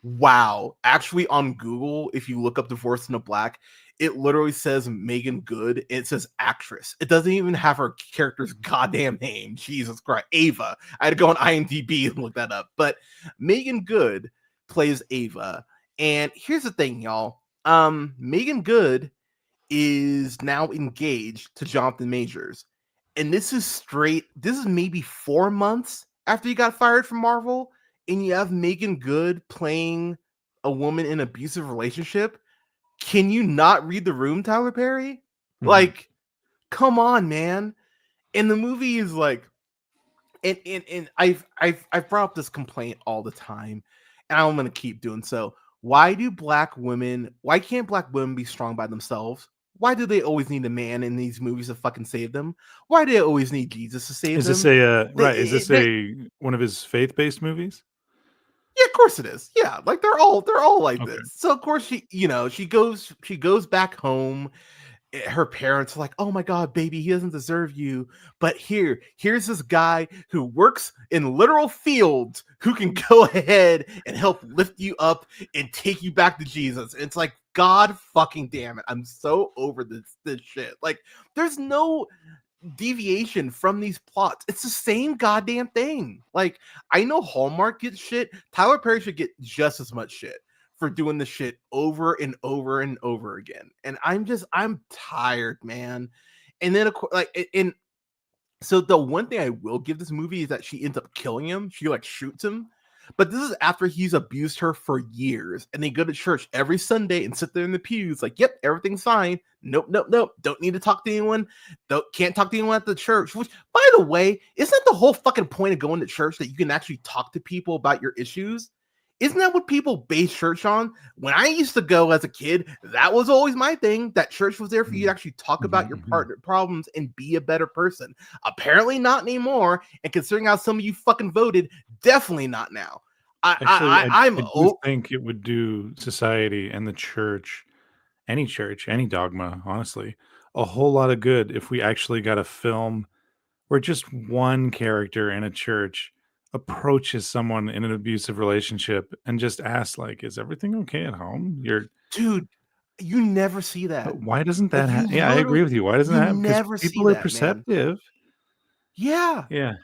wow. Actually, on Google, if you look up Divorce in the Black, it literally says Megan Good. And it says actress. It doesn't even have her character's goddamn name. Jesus Christ, Ava. I had to go on IMDb and look that up. But Megan Good plays Ava. And here's the thing, y'all. Megan Good is now engaged to Jonathan Majors. And this is maybe 4 months after he got fired from Marvel. And you have Megan Good playing a woman in an abusive relationship. Can you not read the room, Tyler Perry? Mm-hmm. Like, come on, man. And the movie is like, and I've brought up this complaint all the time, and I'm gonna keep doing so. Why can't black women be strong by themselves? Why do they always need a man in these movies to fucking save them? Why do they always need Jesus to save them? Is this one of his faith-based movies? Yeah, of course it is. Yeah, like they're all like this. So of course she goes back home. Her parents are like, "Oh my God, baby, he doesn't deserve you." But here's this guy who works in literal fields who can go ahead and help lift you up and take you back to Jesus. And it's like, God fucking damn it. I'm so over this shit. Like, there's no deviation from these plots. It's the same goddamn thing. Like, I know Hallmark gets shit. Tyler Perry should get just as much shit for doing the shit over and over and over again. And I'm tired, man. And then of course, so the one thing I will give this movie is that she ends up killing him. She shoots him. But this is after he's abused her for years. And they go to church every Sunday and sit there in the pews like, yep, everything's fine. Nope. Don't need to talk to anyone. Can't talk to anyone at the church. Which, by the way, isn't that the whole fucking point of going to church, that you can actually talk to people about your issues? Isn't that what people base church on? When I used to go as a kid, that was always my thing. That church was there for you to actually talk about your partner problems and be a better person. Apparently not anymore. And considering how some of you fucking voted, definitely not now. I think it would do society and the church, any dogma, honestly, a whole lot of good if we actually got a film where just one character in a church approaches someone in an abusive relationship and just asks, like, is everything okay at home? Dude, you never see that. But why doesn't that happen? Yeah, I agree with you. Why doesn't that happen? Because people are perceptive. Man. Yeah.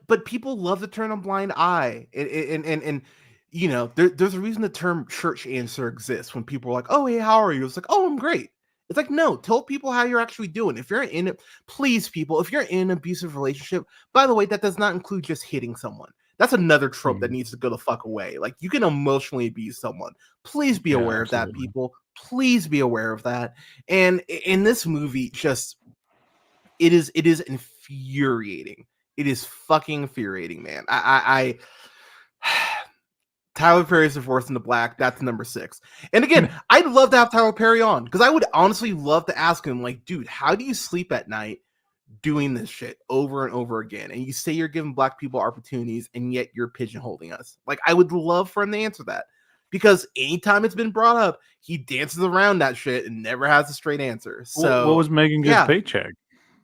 But people love to turn a blind eye. And you know, there's a reason the term church answer exists. When people are like, oh, hey, how are you? It's like, oh, I'm great. It's like, no, tell people how you're actually doing. If you're in it, please, people, if you're in an abusive relationship, by the way, that does not include just hitting someone. That's another trope that Mhm. needs to go the fuck away. Like, you can emotionally abuse someone. Please be Yeah, aware of that, absolutely. people. Please be aware of that. And in this movie, just it is infuriating. It is fucking infuriating, man. Tyler Perry's Divorce in the Black. That's number 6. And again, I'd love to have Tyler Perry on because I would honestly love to ask him, like, dude, how do you sleep at night doing this shit over and over again? And you say you're giving black people opportunities, and yet you're pigeonholing us. Like, I would love for him to answer that because anytime it's been brought up, he dances around that shit and never has a straight answer. What So, was Megan Good's yeah, paycheck?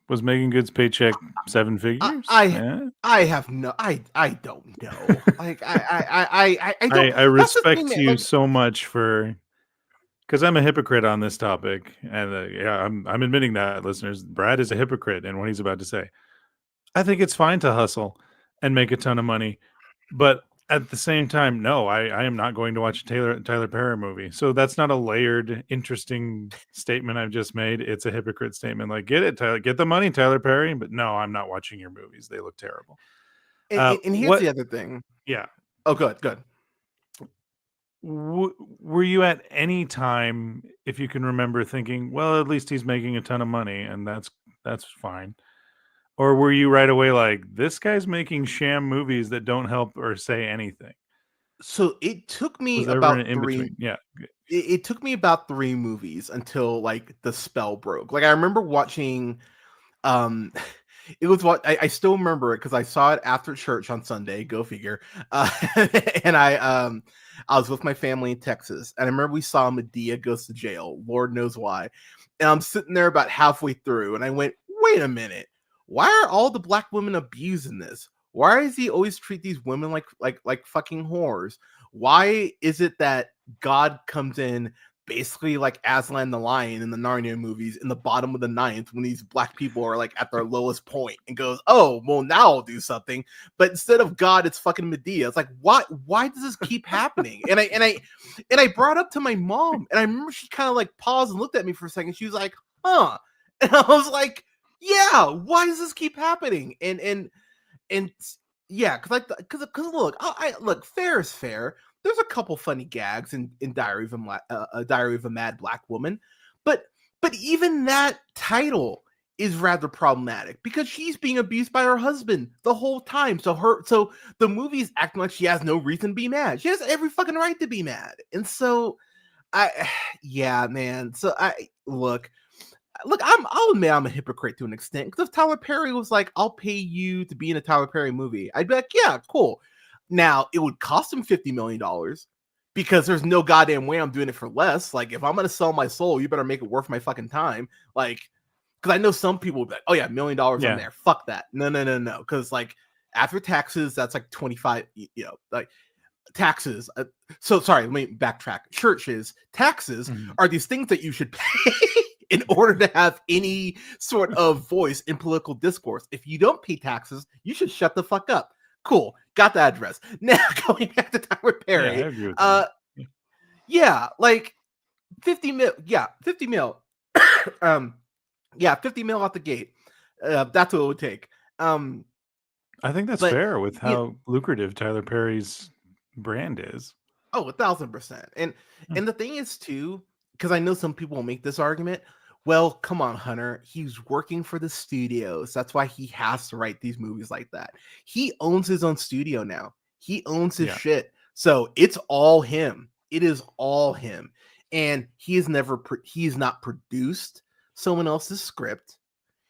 Was Megan Good's paycheck 7 I, figures? I Yeah. I have no, I don't know. Like, I don't. I That's the thing, respect man. you Like, so much for because I'm a hypocrite on this topic, and yeah, I'm admitting that, listeners. Brad is a hypocrite in what he's about to say. I think it's fine to hustle and make a ton of money, but at the same time, no, I am not going to watch a Tyler Perry movie. So that's not a layered, interesting statement I've just made. It's a hypocrite statement. Like, get it, Tyler, get the money, Tyler Perry. But no, I'm not watching your movies. They look terrible. and here's What? the other thing. Yeah. Oh, good. Were you at any time, if you can remember, thinking, well, at least he's making a ton of money, and that's fine? Or were you right away like, this guy's making sham movies that don't help or say anything? So it took me Was there ever an about in 3 between? Yeah. it took me about 3 movies until, like, the spell broke. Like, I remember watching, um it was what I still remember it because I saw it after church on Sunday, go figure. Uh, and I was with my family in Texas, and I remember we saw Medea Goes to Jail, Lord knows why. And I'm sitting there about halfway through, and I went, wait a minute, why are all the black women abusing this? Why does he always treat these women like fucking whores? Why is it that God comes in basically like Aslan the Lion in the Narnia movies in the bottom of the ninth when these black people are like at their lowest point and goes, oh, well, now I'll do something. But instead of God, it's fucking Medea. It's like, why does this keep happening? And I brought up to my mom, and I remember she kind of like paused and looked at me for a second. She was like, huh. And I was like, yeah, why does this keep happening? And yeah, because look, look, fair is fair. There's a couple funny gags in Diary of a Mad Black Woman, but even that title is rather problematic because she's being abused by her husband the whole time. So the movie's acting like she has no reason to be mad. She has every fucking right to be mad. And so yeah, man. So I'll admit I'm a hypocrite to an extent because if Tyler Perry was like, I'll pay you to be in a Tyler Perry movie, I'd be like, yeah, cool. Now, it would cost him $50 million because there's no goddamn way I'm doing it for less. Like, if I'm going to sell my soul, you better make it worth my fucking time. Like, because I know some people will be like, oh, yeah, $1 million on Yeah. there. Fuck that. No. Because, like, after taxes, that's like 25, like, taxes. So, sorry, let me backtrack. Churches, taxes Mhm. are these things that you should pay in order to have any sort of voice in political discourse. If you don't pay taxes, you should shut the fuck up. Cool. Got the address. Now, going back to Tyler Perry. Yeah, I agree with that. Yeah, like 50 mil. Yeah, 50 mil. Yeah, 50 mil out the gate. That's what it would take. I think that's but fair with yeah. how lucrative Tyler Perry's brand is. Oh, 1,000%. And the thing is too, because I know some people will make this argument. Well, come on, Hunter. He's working for the studios. That's why he has to write these movies like that. He owns his own studio now. He owns his Yeah. shit. So it's all him. It is all him. And he is not produced someone else's script.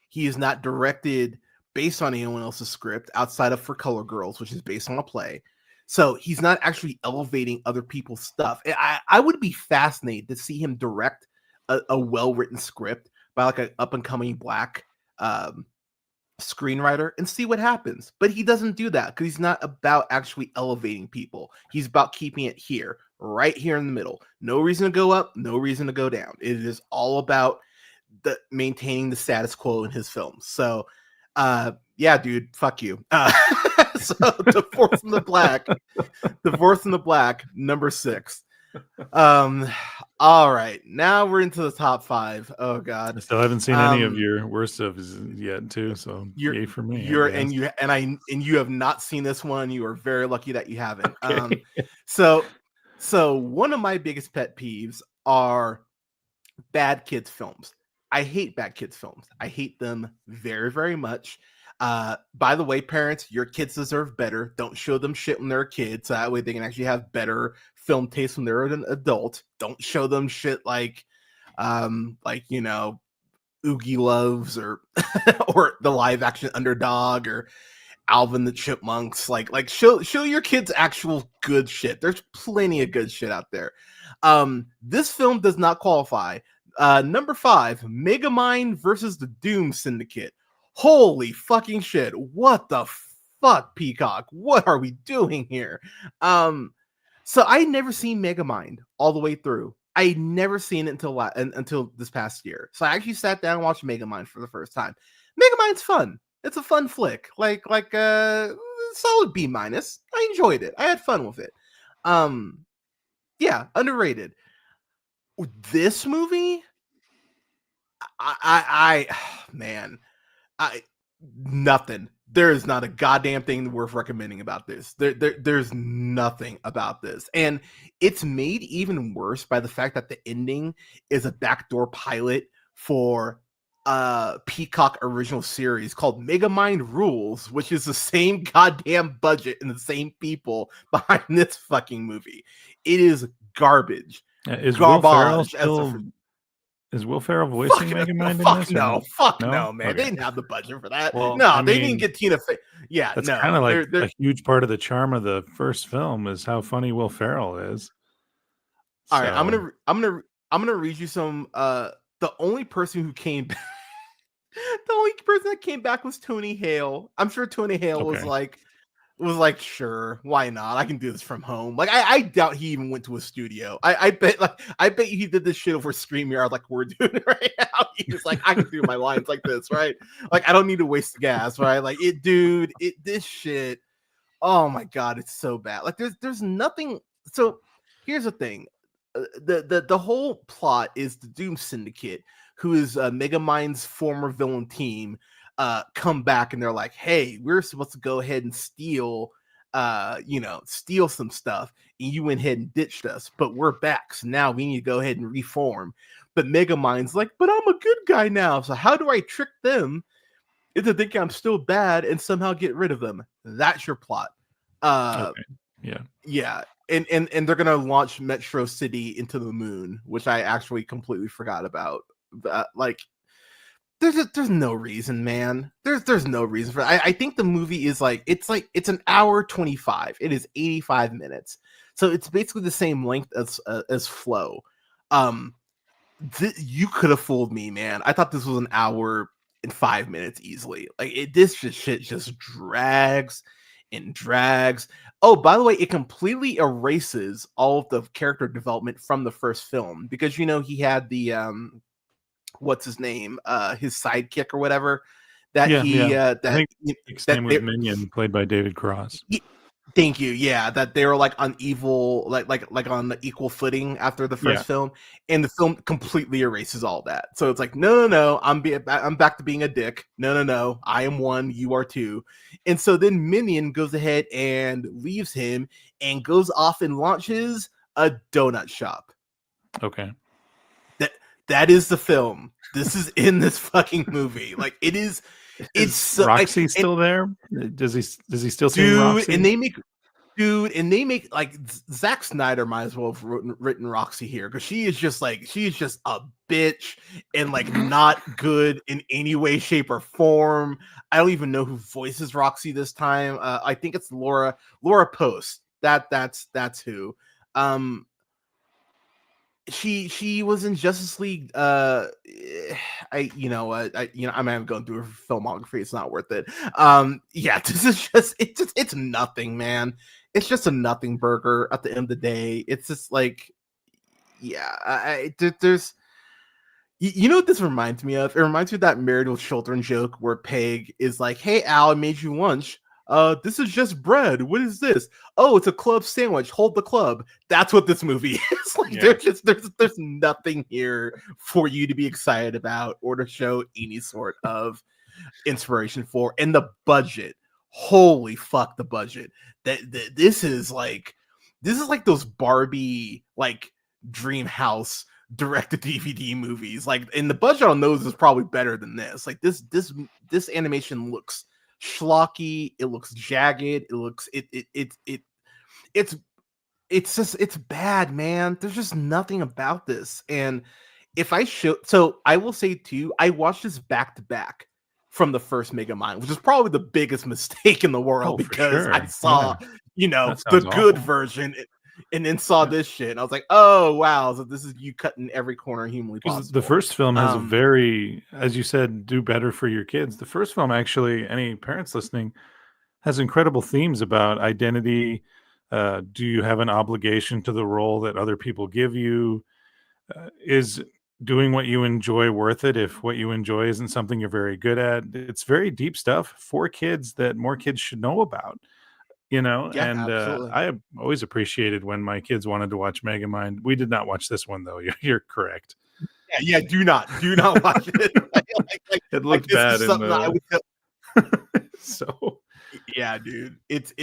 He is not directed based on anyone else's script outside of For Color Girls, which is based on a play. So he's not actually elevating other people's stuff. I would be fascinated to see him direct a well-written script by like an up-and-coming black screenwriter and see what happens. But he doesn't do that because he's not about actually elevating people. He's about keeping it here, right here in the middle. No reason to go up, no reason to go down. It is all about maintaining the status quo in his films. So yeah, dude, fuck you. So Divorce in the Black, number 6. Um, all right, now we're into the top 5. Oh I God. still haven't seen any of Um, your worst of yet, too. So you're yay for me, I you're guess. and you have not seen this one. You are very lucky that you haven't. Okay. So one of my biggest pet peeves are bad kids films. I hate bad kids films. I hate them very, very much. By the way, parents, your kids deserve better. Don't show them shit when they're kids. So that way they can actually have better film taste when they're an adult. Don't show them shit like Oogie Loves or or the live action Underdog or Alvin the Chipmunks. Like show your kids actual good shit. There's plenty of good shit out there. This film does not qualify. Number 5, Megamind versus the Doom Syndicate. Holy fucking shit. What the fuck, Peacock? What are we doing here? So I never seen Megamind all the way through. I never seen it until this past year. So I actually sat down and watched Megamind for the first time. Megamind's fun. It's a fun flick. Like solid B minus. I enjoyed it. I had fun with it. Yeah, underrated. This movie, I man, I nothing. There is not a goddamn thing worth recommending about this. There's nothing about this, and it's made even worse by the fact that the ending is a backdoor pilot for Peacock original series called Megamind Rules, which is the same goddamn budget and the same people behind this fucking movie. It is garbage. Is Will Ferrell Garbage still? Is Will Ferrell voicing Megamind in this? Fuck No? no, man. Okay. They didn't have the budget for that. Well, No, I they mean, didn't get Tina Fey. Yeah, that's no. kind of like they're a huge part of the charm of the first film is how funny Will Ferrell is. all right. So, I'm gonna read you some. The only person who came, the only person that came back was Tony Hale. I'm sure Tony Hale was okay. like, sure, why not? I can do this from home. Like, I doubt he even went to a studio. I bet he did this shit over StreamYard like we're doing it right now. He was like, I can do my lines like this, right? Like, I don't need to waste the gas, right? Like, this shit. Oh my god, it's so bad. Like, there's nothing. So here's the thing. The whole plot is the Doom Syndicate, who is Megamind's former villain team, come back and they're like, hey, we're supposed to go ahead and steal some stuff, and you went ahead and ditched us, but we're back, so now we need to go ahead and reform. But Megamind's like, but I'm a good guy now, so how do I trick them into thinking I'm still bad and somehow get rid of them? That's your plot. Okay. Yeah. And they're gonna launch Metro City into the moon, which I actually completely forgot about. Like, there's no reason, man. There's no reason for it. I think the movie is it's an hour 25. It is 85 minutes, so it's basically the same length as Flow. You could have fooled me, man. I thought this was an hour and 5 minutes easily. Like, this shit just drags and drags. Oh, by the way, it completely erases all of the character development from the first film, because he had the what's his name, his sidekick or whatever, that I think his name was that Minion, played by David Cross. thank you. Yeah, that they were like on evil, like on the equal footing after the first film, and the film completely erases all that. So it's like, no, I'm back to being a dick. No, I am one, you are two. And so then Minion goes ahead and leaves him and goes off and launches a donut shop. Okay. That is the film. This is in this fucking movie. Like, it is. It's so, Roxy still there? Does he still see Roxy? And they make like Zack Snyder might as well have written Roxy here, because she is just a bitch and like not good in any way, shape, or form. I don't even know who voices Roxy this time. I think it's Laura Post. That's who. She was in Justice League. I'm going through her filmography. It's not worth it. This is it's nothing, man. It's just a nothing burger at the end of the day. It's just like, there's. You know what this reminds me of? It reminds me of that Married with Children joke where Peg is like, "Hey Al, I made you lunch. This is just bread. What is this? Oh, it's a club sandwich. Hold the club. That's what this movie is. Like Yeah. there's nothing here for you to be excited about or to show any sort of inspiration for. And the budget, holy fuck, the budget. This is like those Barbie like dream house direct to DVD movies. Like, and the budget on those is probably better than this. Like this animation looks schlocky, it looks jagged, it looks it's just it's bad, man. There's just nothing about this. And if I show, so I will say too, I watched this back to back from the first Megamind, which is probably the biggest mistake in the world Oh, for because I sure. saw, Yeah. you know, That the sounds good awful. version and then saw this shit. And I was like, oh wow, so this is you cutting every corner humanly Because possible. the first film has a Um, very, as you said, do better for your kids. The first film, actually, any parents listening, has incredible themes about identity. Do you have an obligation to the role that other people give you? Is doing what you enjoy worth it if what you enjoy isn't something you're very good at? It's very deep stuff for kids that more kids should know about. yeah, And absolutely. I always appreciated when my kids wanted to watch Megamind. We did not watch this one though. You're correct. Yeah, do not watch it. It Like looked this bad is in something that I the would tell. so Yeah, dude, it's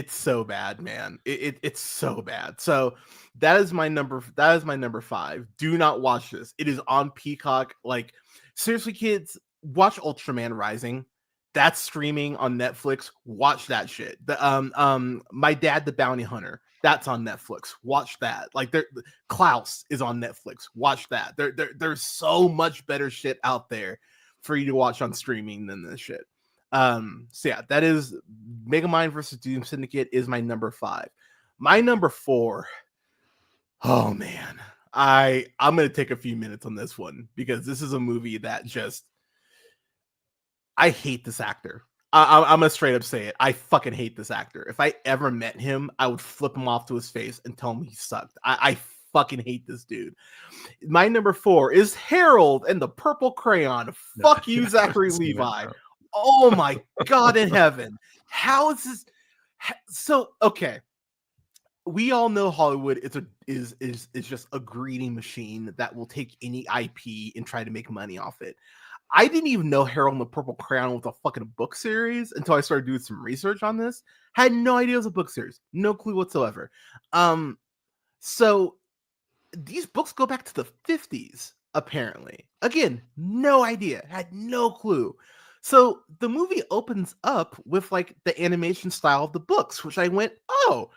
so bad, man. It's so bad. So that is my number 5. Do not watch this. It is on Peacock. Like seriously, kids, watch Ultraman Rising. That's streaming on Netflix. Watch that shit. The My Dad the Bounty Hunter. That's on Netflix. Watch that. Like there, Klaus is on Netflix. Watch that. There's so much better shit out there for you to watch on streaming than this shit. So yeah, that is Megamind versus Doom Syndicate is my number 5. My number 4. Oh man, I'm gonna take a few minutes on this one because this is a movie that just I hate this actor. I'm gonna straight up say it. I fucking hate this actor. If I ever met him, I would flip him off to his face and tell him he sucked. I fucking hate this dude. My number 4 is Harold and the Purple Crayon. Fuck you, I Zachary haven't seen it, Levi. bro. Oh my god in heaven. How is this so okay? We all know Hollywood is just a greedy machine that will take any IP and try to make money off it. I didn't even know Harold and the Purple Crayon was a fucking book series until I started doing some research on this. Had no idea it was a book series. No clue whatsoever. So these books go back to the 50s, apparently. Again, no idea. Had no clue. So the movie opens up with like the animation style of the books, which I went, oh,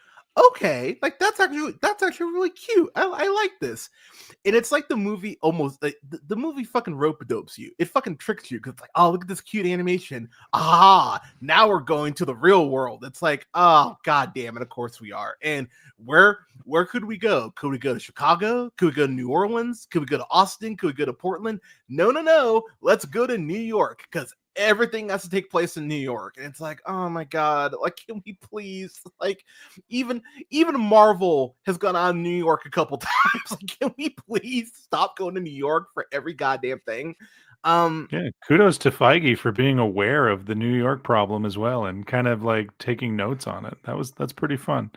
okay, like that's actually really cute. I like this. And it's like the movie almost like the movie fucking rope dopes you. It fucking tricks you because it's like, oh, look at this cute animation. Ah, now we're going to the real world. It's like, oh god damn it, of course we are. And where could we go? Could we go to Chicago? Could we go to New Orleans? Could we go to Austin? Could we go to Portland? No. Let's go to New York because everything has to take place in New York. And it's like, oh my god, like can we please like even Marvel has gone on New York a couple times. Like, can we please stop going to New York for every goddamn thing? Yeah, kudos to Feige for being aware of the New York problem as well and kind of like taking notes on it. That's pretty fun.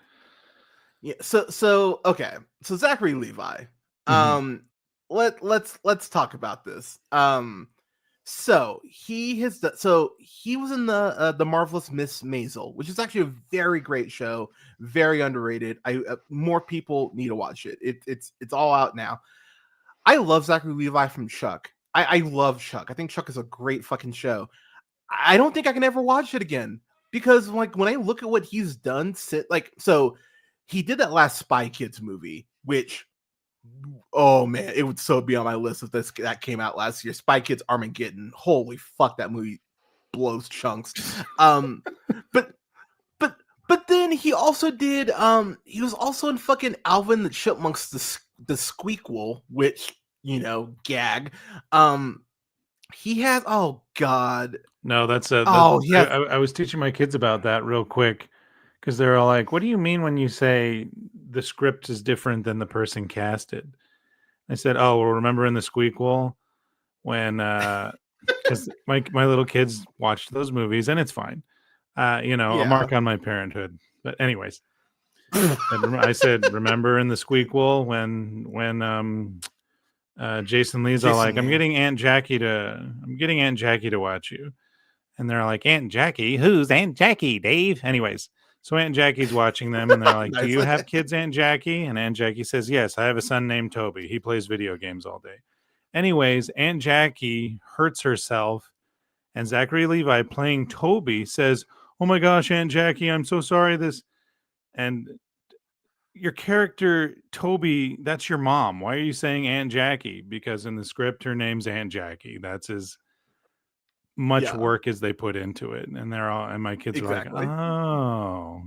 Yeah, so okay. So Zachary Levi. Mhm. Let's talk about this. So he was in the Marvelous Miss Maisel, which is actually a very great show, very underrated. More people need to watch it. It's all out now. I love Zachary Levi from Chuck. I love Chuck. I think Chuck is a great fucking show. I don't think I can ever watch it again because like when I look at what he's done, so he did that last Spy Kids movie, which oh man, it would so be on my list if that came out last year. Spy Kids Armageddon. Holy fuck, that movie blows chunks. But but then he also did he was also in fucking Alvin the Chipmunks the Squeakquel, which gag. He has oh god. No, that's Oh, he has I was teaching my kids about that real quick because they're all like, "What do you mean when you say the script is different than the person casted?" I said, "Oh, well, remember in the Squeakquel when because my little kids watched those movies and it's fine. A Yeah. mark on my parenthood. But anyways, I said, remember in the Squeakquel when Jason Lee's all Jason like, I'm Lee. getting Aunt Jackie to watch you. And they're like, Aunt Jackie? Who's Aunt Jackie, Dave? Anyways, so Aunt Jackie's watching them, and they're like, do Nice. you have kids, Aunt Jackie? And Aunt Jackie says, yes, I have a son named Toby. He plays video games all day. Anyways, Aunt Jackie hurts herself, and Zachary Levi playing Toby says, oh my gosh, Aunt Jackie, I'm so sorry. And your character, Toby, that's your mom. Why are you saying Aunt Jackie? Because in the script, her name's Aunt Jackie. That's as much Yeah. work as they put into it. And my kids Exactly. are like, oh.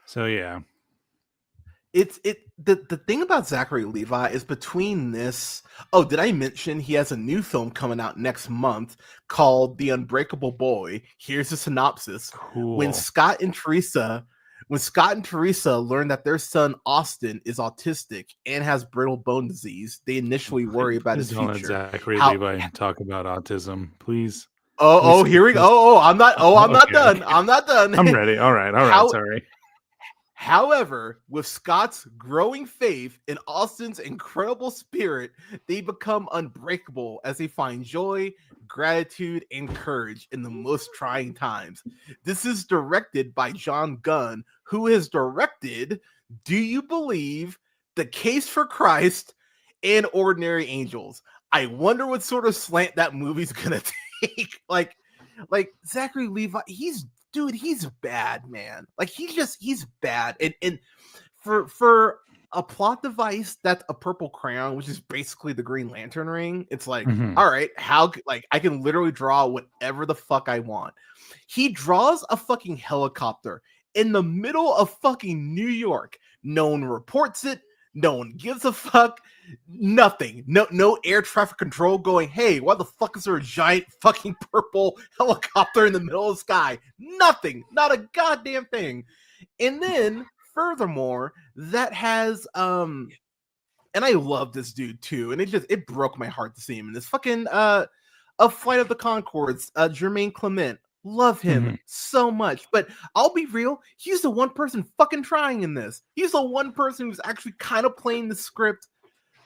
So yeah. The thing about Zachary Levi is between this. Oh, did I mention he has a new film coming out next month called The Unbreakable Boy? Here's the synopsis. Cool. When Scott and Teresa learn that their son Austin is autistic and has brittle bone disease, they initially worry about his Please don't future. let Zachary Levi talk about autism, please. Oh, here we go. Oh, I'm not Okay, done. okay. I'm not done. I'm ready. All right. Sorry. However, with Scott's growing faith in Austin's incredible spirit, they become unbreakable as they find joy, gratitude, and courage in the most trying times. This is directed by John Gunn, who has directed Do You Believe, The Case for Christ, and Ordinary Angels. I wonder what sort of slant that movie's gonna take. Like Zachary Levi, he's bad, man. Like he's bad. And for a plot device that's a purple crayon, which is basically the Green Lantern ring, it's like, all right, I can literally draw whatever the fuck I want. He draws a fucking helicopter in the middle of fucking New York. No one reports it. No one gives a fuck. Nothing. No air traffic control going, hey, why the fuck is there a giant fucking purple helicopter in the middle of the sky? Nothing. Not a goddamn thing. And then, furthermore, that has and I love this dude too, and it broke my heart to see him in this fucking A Flight of the Conchords, Jermaine Clement. Love him so much, but I'll be real, he's the one person fucking trying in this. He's the one person who's actually kind of playing the script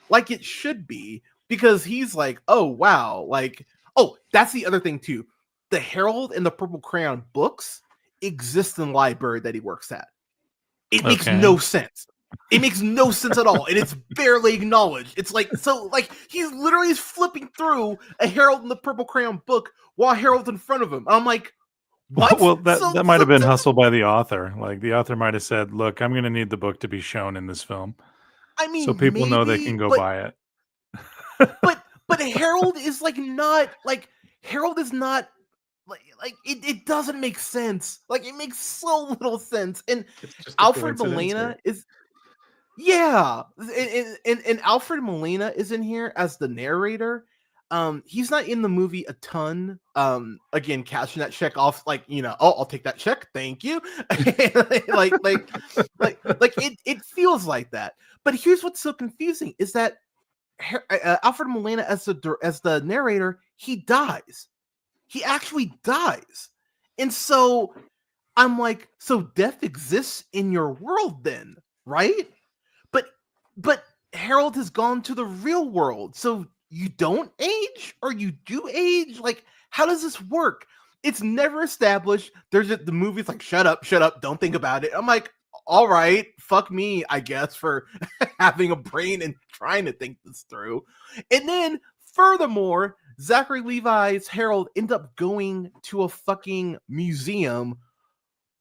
like it should be, because he's like, oh wow, like, oh, that's the other thing too. The Harold and the Purple Crayon books exist in the library that he works at. It makes no sense. It makes no sense at all, and it's barely acknowledged. It's like, so like he's literally flipping through a Harold and the Purple Crayon book while Harold's in front of him. I'm like, what? Well, that might have been hustled by the author. Like the author might have said, look, I'm going to need the book to be shown in this film. I mean, so people know they can go buy it. but Harold is not like it doesn't make sense. Like it makes so little sense. And Alfred Molina is and Alfred Molina is in here as the narrator. He's not in the movie a ton. Again, cashing that check off, like, I'll take that check, thank you. like it feels like that. But here's what's so confusing is that Alfred Molina as the narrator, he dies. He actually dies. And so I'm like, so death exists in your world then, right? But Harold has gone to the real world. So you don't age or you do age? Like, how does this work? It's never established. The movie's like, shut up, don't think about it. I'm like, all right, fuck me, I guess, for having a brain and trying to think this through. And then, furthermore, Zachary Levi's Harold end up going to a fucking museum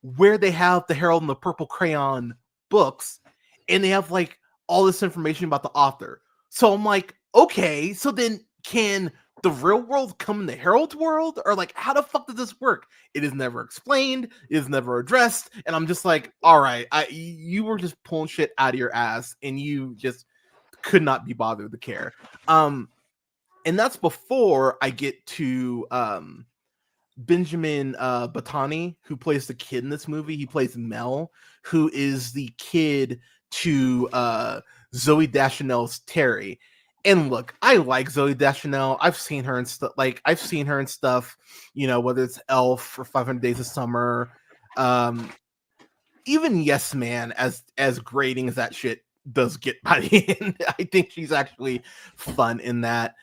where they have the Harold and the Purple Crayon books, and they have like all this information about the author. So I'm like, okay, so then can the real world come in the Harold's world? Or like, how the fuck does this work? It is never explained, it is never addressed, and I'm just like, all right, you were just pulling shit out of your ass, and you just could not be bothered to care. And that's before I get to Benjamin Batani, who plays the kid in this movie. He plays Mel, who is the kid to Zoe Deschanel's Terry. And look, I like Zoe Deschanel. I've seen her in stuff. I've seen her in stuff. Whether it's Elf or 500 Days of Summer, even Yes Man, as grating as that shit does get by the end, I think she's actually fun in that.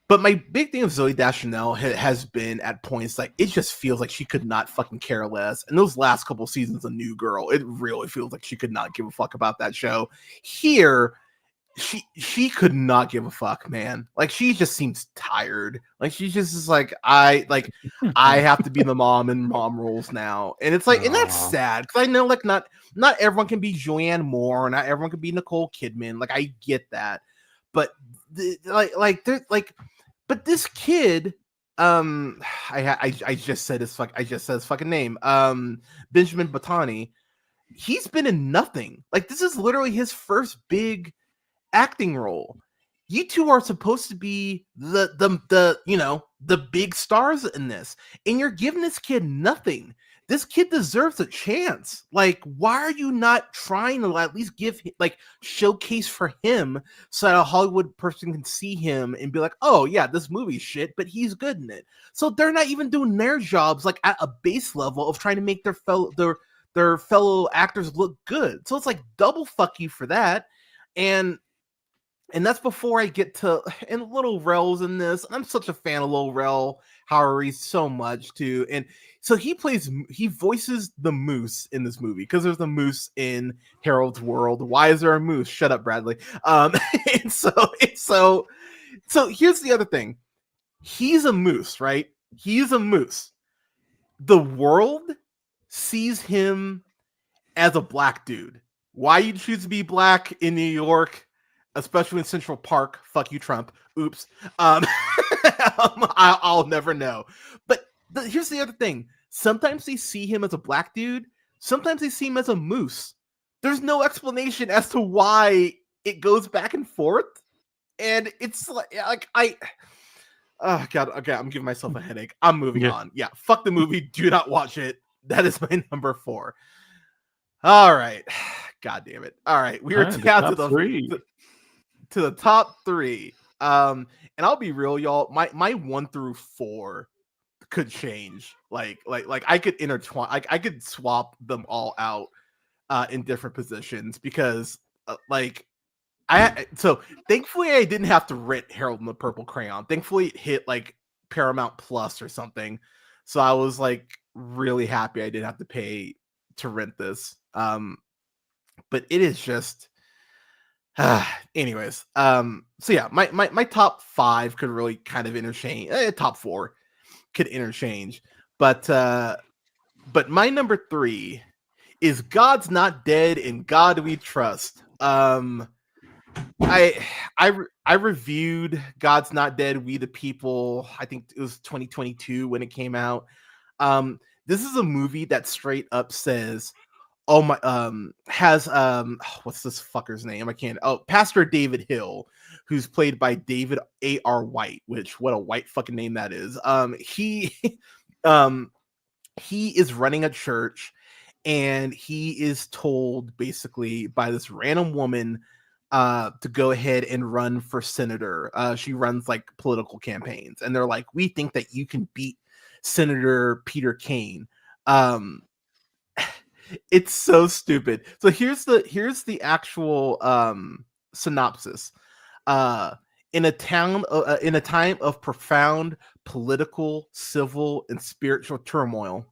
But my big thing of Zoe Deschanel has been at points like it just feels like she could not fucking care less. And those last couple seasons of New Girl, it really feels like she could not give a fuck about that show. Here, she could not give a fuck, man. Like she just seems tired. Like she just is like I have to be the mom in mom roles now, and it's like, and that's sad because I know like not everyone can be Julianne Moore, not everyone can be Nicole Kidman. Like I get that, but but this kid, I just said his fucking name, Benjamin Batani. He's been in nothing. Like this is literally his first big acting role. You two are supposed to be the big stars in this, and you're giving this kid nothing. This kid deserves a chance. Like, why are you not trying to at least showcase for him so that a Hollywood person can see him and be like, oh yeah, this movie's shit, but he's good in it. So they're not even doing their jobs like at a base level of trying to make their fellow actors look good. So it's like double fuck you for that. And that's before I get to and Lil Rel's in this. I'm such a fan of Lil Rel Howery so much too. And so he voices the moose in this movie because there's a moose in Harold's World. Why is there a moose? Shut up, Bradley. And so here's the other thing. He's a moose, right? He's a moose. The world sees him as a black dude. Why you choose to be black in New York, especially in Central Park? Fuck you, Trump. Oops. I'll never know. But here's the other thing. Sometimes they see him as a black dude. Sometimes they see him as a moose. There's no explanation as to why it goes back and forth. And it's like oh God. Okay, I'm giving myself a headache. I'm moving on. Yeah, fuck the movie. Do not watch it. That is my number 4. All right. God damn it. All right. We are down to the top 3. And I'll be real, y'all. My 1 through 4 could change. Like I could intertwine. I could swap them all out in different positions because so thankfully I didn't have to rent Harold and the Purple Crayon. Thankfully it hit like Paramount Plus or something. So I was like really happy I didn't have to pay to rent this. But it is just anyways. So yeah, my top 5 could really kind of interchange. Top 4 could interchange. But my number 3 is God's Not Dead and God We Trust. I reviewed God's Not Dead, We the People. I think it was 2022 when it came out. This is a movie that straight up says, oh my, has what's this fucker's name? Pastor David Hill, who's played by David A.R. White, which what a white fucking name that is. He is running a church, and he is told basically by this random woman to go ahead and run for senator. She runs like political campaigns, and they're like, we think that you can beat Senator Peter Kane. It's so stupid. So here's the actual synopsis. In a time of profound political, civil, and spiritual turmoil,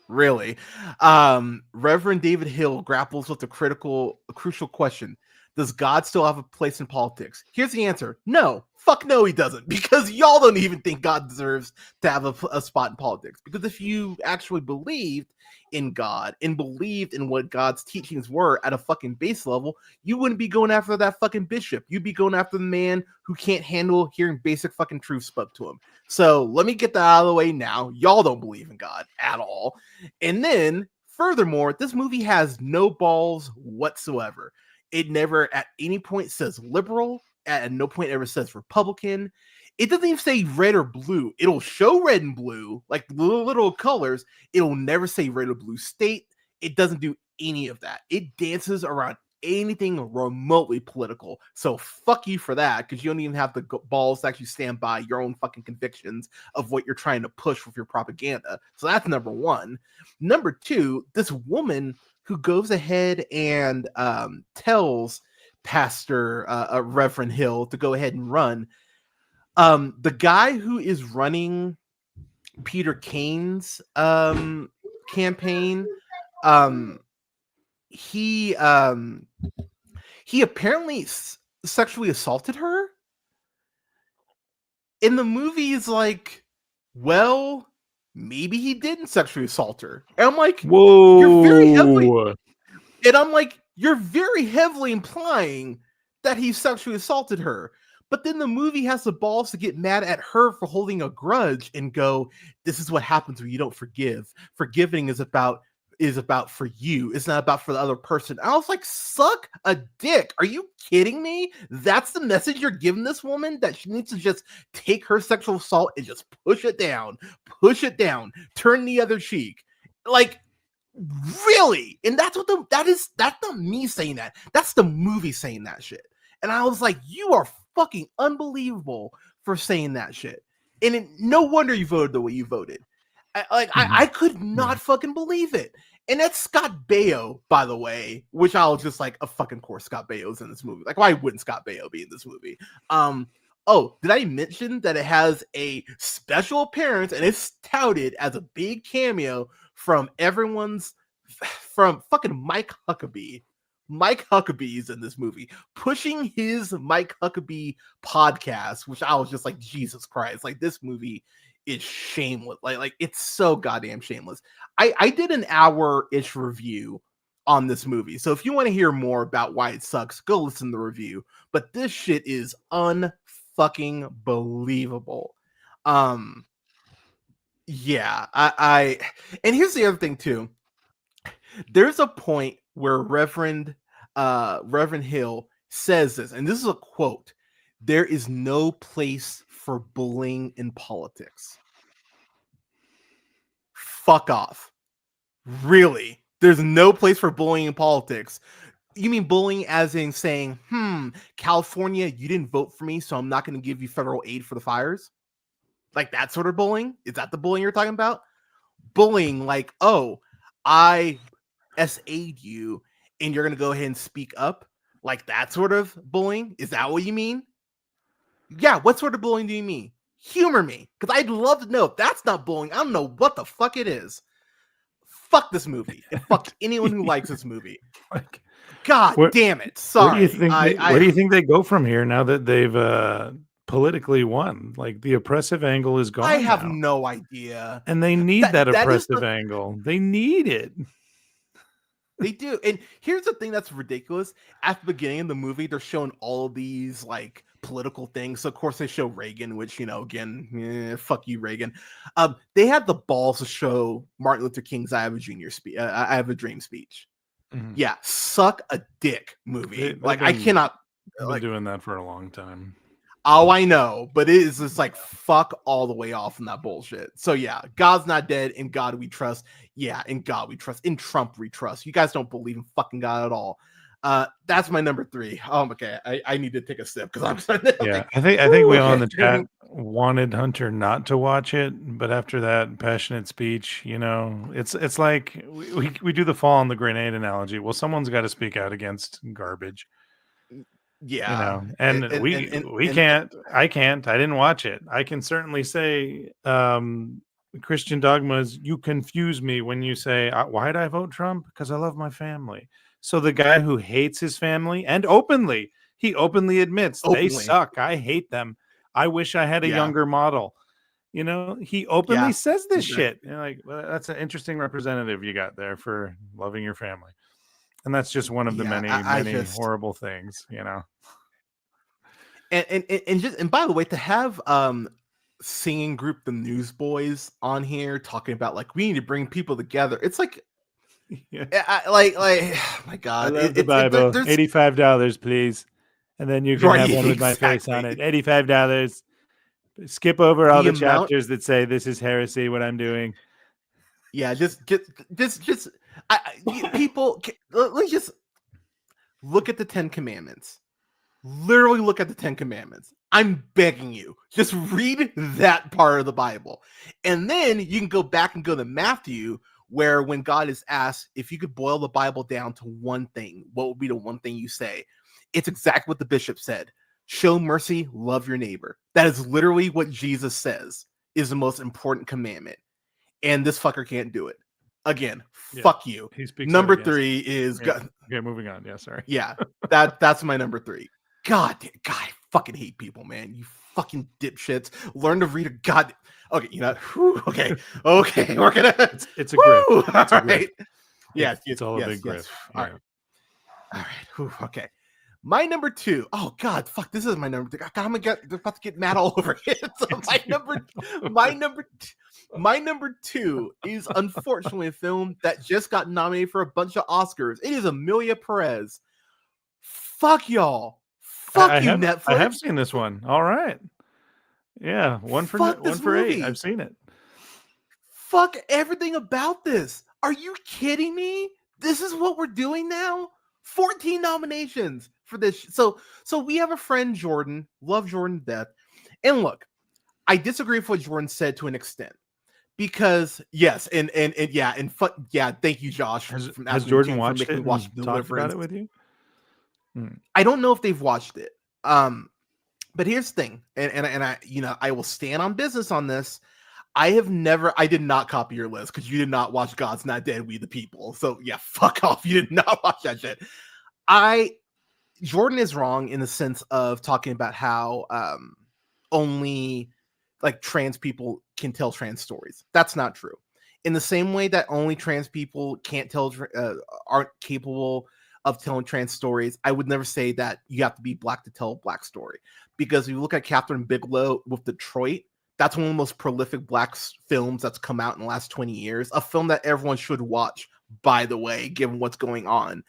really, Reverend David Hill grapples with a crucial question. Does God still have a place in politics? Here's the answer. No. Fuck no, he doesn't. Because y'all don't even think God deserves to have a spot in politics. Because if you actually believed in God and believed in what God's teachings were at a fucking base level, you wouldn't be going after that fucking bishop. You'd be going after the man who can't handle hearing basic fucking truth spoke to him. So let me get that out of the way now. Y'all don't believe in God at all. And then, furthermore, this movie has no balls whatsoever. It never at any point says liberal. At no point ever says Republican. It doesn't even say red or blue. It'll show red and blue, like little colors. It'll never say red or blue state. It doesn't do any of that. It dances around anything remotely political. So fuck you for that, because you don't even have the balls to actually stand by your own fucking convictions of what you're trying to push with your propaganda. So that's number one. Number two, this woman who goes ahead and tells Pastor Reverend Hill to go ahead and run. The guy who is running Peter Kane's campaign, he apparently sexually assaulted her. In the movie, is like, well, maybe he didn't sexually assault her. And I'm like, whoa, you're very heavily, and I'm like, you're very heavily implying that he sexually assaulted her. But then the movie has the balls to get mad at her for holding a grudge and go, this is what happens when you don't forgive. Forgiving is about for you. It's not about for the other person. I was like, suck a dick. Are you kidding me? That's the message you're giving this woman, that she needs to just take her sexual assault and just push it down, turn the other cheek. Like, really? And that's not me saying that. That's the movie saying that shit. And I was like, you are fucking unbelievable for saying that shit. And no wonder you voted the way you voted. I could not fucking believe it. And that's Scott Baio, by the way, which I was just like, of fucking course Scott Baio's in this movie. Like, why wouldn't Scott Baio be in this movie? Oh, did I mention that it has a special appearance and it's touted as a big cameo from fucking Mike Huckabee. Mike Huckabee's in this movie, pushing his Mike Huckabee podcast, which I was just like, Jesus Christ, like, this movie is shameless. Like it's so goddamn shameless. I did an hour-ish review on this movie, so if you want to hear more about why it sucks, go listen to the review. But this shit is unfucking believable. Yeah, I and here's the other thing too. There's a point where Reverend Hill says this, and this is a quote: "There is no place for bullying in politics." Fuck off. Really? There's no place for bullying in politics? You mean bullying as in saying, California, you didn't vote for me, so I'm not going to give you federal aid for the fires? Like that sort of bullying? Is that the bullying you're talking about? Bullying like, oh, I SA'd you and you're going to go ahead and speak up? Like that sort of bullying? Is that what you mean? Yeah, what sort of bullying do you mean? Humor me, because I'd love to know. If that's not bullying, I don't know what the fuck it is. Fuck this movie, and fuck anyone who likes this movie. Like, God damn it! Sorry. Where do you think they go from here now that they've politically won? Like, the oppressive angle is gone. I have no idea. And they need that oppressive angle. They need it. They do. And here's the thing that's ridiculous. At the beginning of the movie, they're showing all of these like political things. So of course they show Reagan, which, you know, again, fuck you, Reagan. They had the balls to show Martin Luther King's I Have a Dream speech. Mm-hmm. Yeah, suck a dick movie. I cannot. I've been doing that for a long time. Oh, I know, but it is just like fuck all the way off from that bullshit. So yeah, God's not dead, in God we trust. Yeah, in God we trust. In Trump we trust. You guys don't believe in fucking God at all. That's my number 3. Oh, okay. I need to take a sip because I'm starting to, I think we all in the chat wanted Hunter not to watch it, but after that passionate speech, you know, it's like we do the fall on the grenade analogy. Well, someone's got to speak out against garbage. Yeah, you know, and we can't. I can't. I didn't watch it. I can certainly say, Christian dogmas. You confuse me when you say, "Why did I vote Trump? Because I love my family." So the guy who hates his family and he openly admits they suck. I hate them. I wish I had a younger model. You know, he openly says this shit. You're like, well, that's an interesting representative you got there for loving your family. And that's just one of the many horrible things, you know. And by the way, to have singing group the Newsboys on here talking about like we need to bring people together. It's like, like oh my God, I love the Bible. $85, please, and then you can have one with my face on it. $85. Skip over all the chapters that say this is heresy. What I'm doing. Yeah, just people. Let's just look at the 10 Commandments. Literally look at the 10 Commandments. I'm begging you, just read that part of the Bible. And then you can go back and go to Matthew, where when God is asked if you could boil the Bible down to one thing, what would be the one thing you say? It's exactly what the bishop said. Show mercy, love your neighbor. That is literally what Jesus says is the most important commandment. And this fucker can't do it. Again, fuck you. He speaks number out against 3 is Okay, moving on. Yeah, sorry. yeah, that's my number 3. God, I fucking hate people, man. You fucking dipshits. Learn to read a god. Okay, you know. Okay, we're gonna. It's a grip. All It's a grip. right. Yes, It's all a big grip. All right. All right. Whew, okay. My number 2. Oh God, fuck! This is my number 3. I'm about to get mad all over it. So my number 2 is unfortunately a film that just got nominated for a bunch of Oscars. It is Emilia Perez. Fuck y'all. Fuck you, Netflix. I have seen this one. All right. Yeah, one for 8. I've seen it. Fuck everything about this. Are you kidding me? This is what we're doing now? 14 nominations for this. So we have a friend, Jordan. Love Jordan to death. And look, I disagree with what Jordan said to an extent. Because yes, and thank you, Josh. Has Jordan watched it and talked about it with you? I don't know if they've watched it. But here's the thing, and I, I will stand on business on this. I did not copy your list because you did not watch God's Not Dead, We the People. So yeah, fuck off. You did not watch that shit. Jordan is wrong in the sense of talking about how only like trans people can tell trans stories. That's not true. In the same way that only trans people aren't capable of telling trans stories, I would never say that you have to be black to tell a black story. Because if you look at Catherine Bigelow with Detroit, that's one of the most prolific black films that's come out in the last 20 years. A film that everyone should watch, by the way, given what's going on.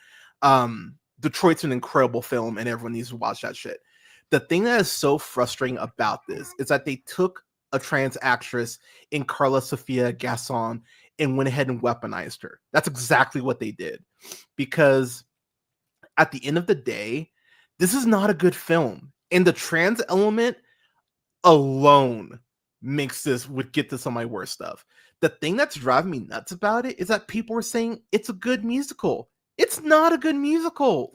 Detroit's an incredible film, and everyone needs to watch that shit. The thing that is so frustrating about this is that they took a trans actress in Carla Sofia Gasson and went ahead and weaponized her. That's exactly what they did. Because at the end of the day, this is not a good film. And the trans element alone would get this on my worst stuff. The thing that's driving me nuts about it is that people are saying it's a good musical. It's not a good musical.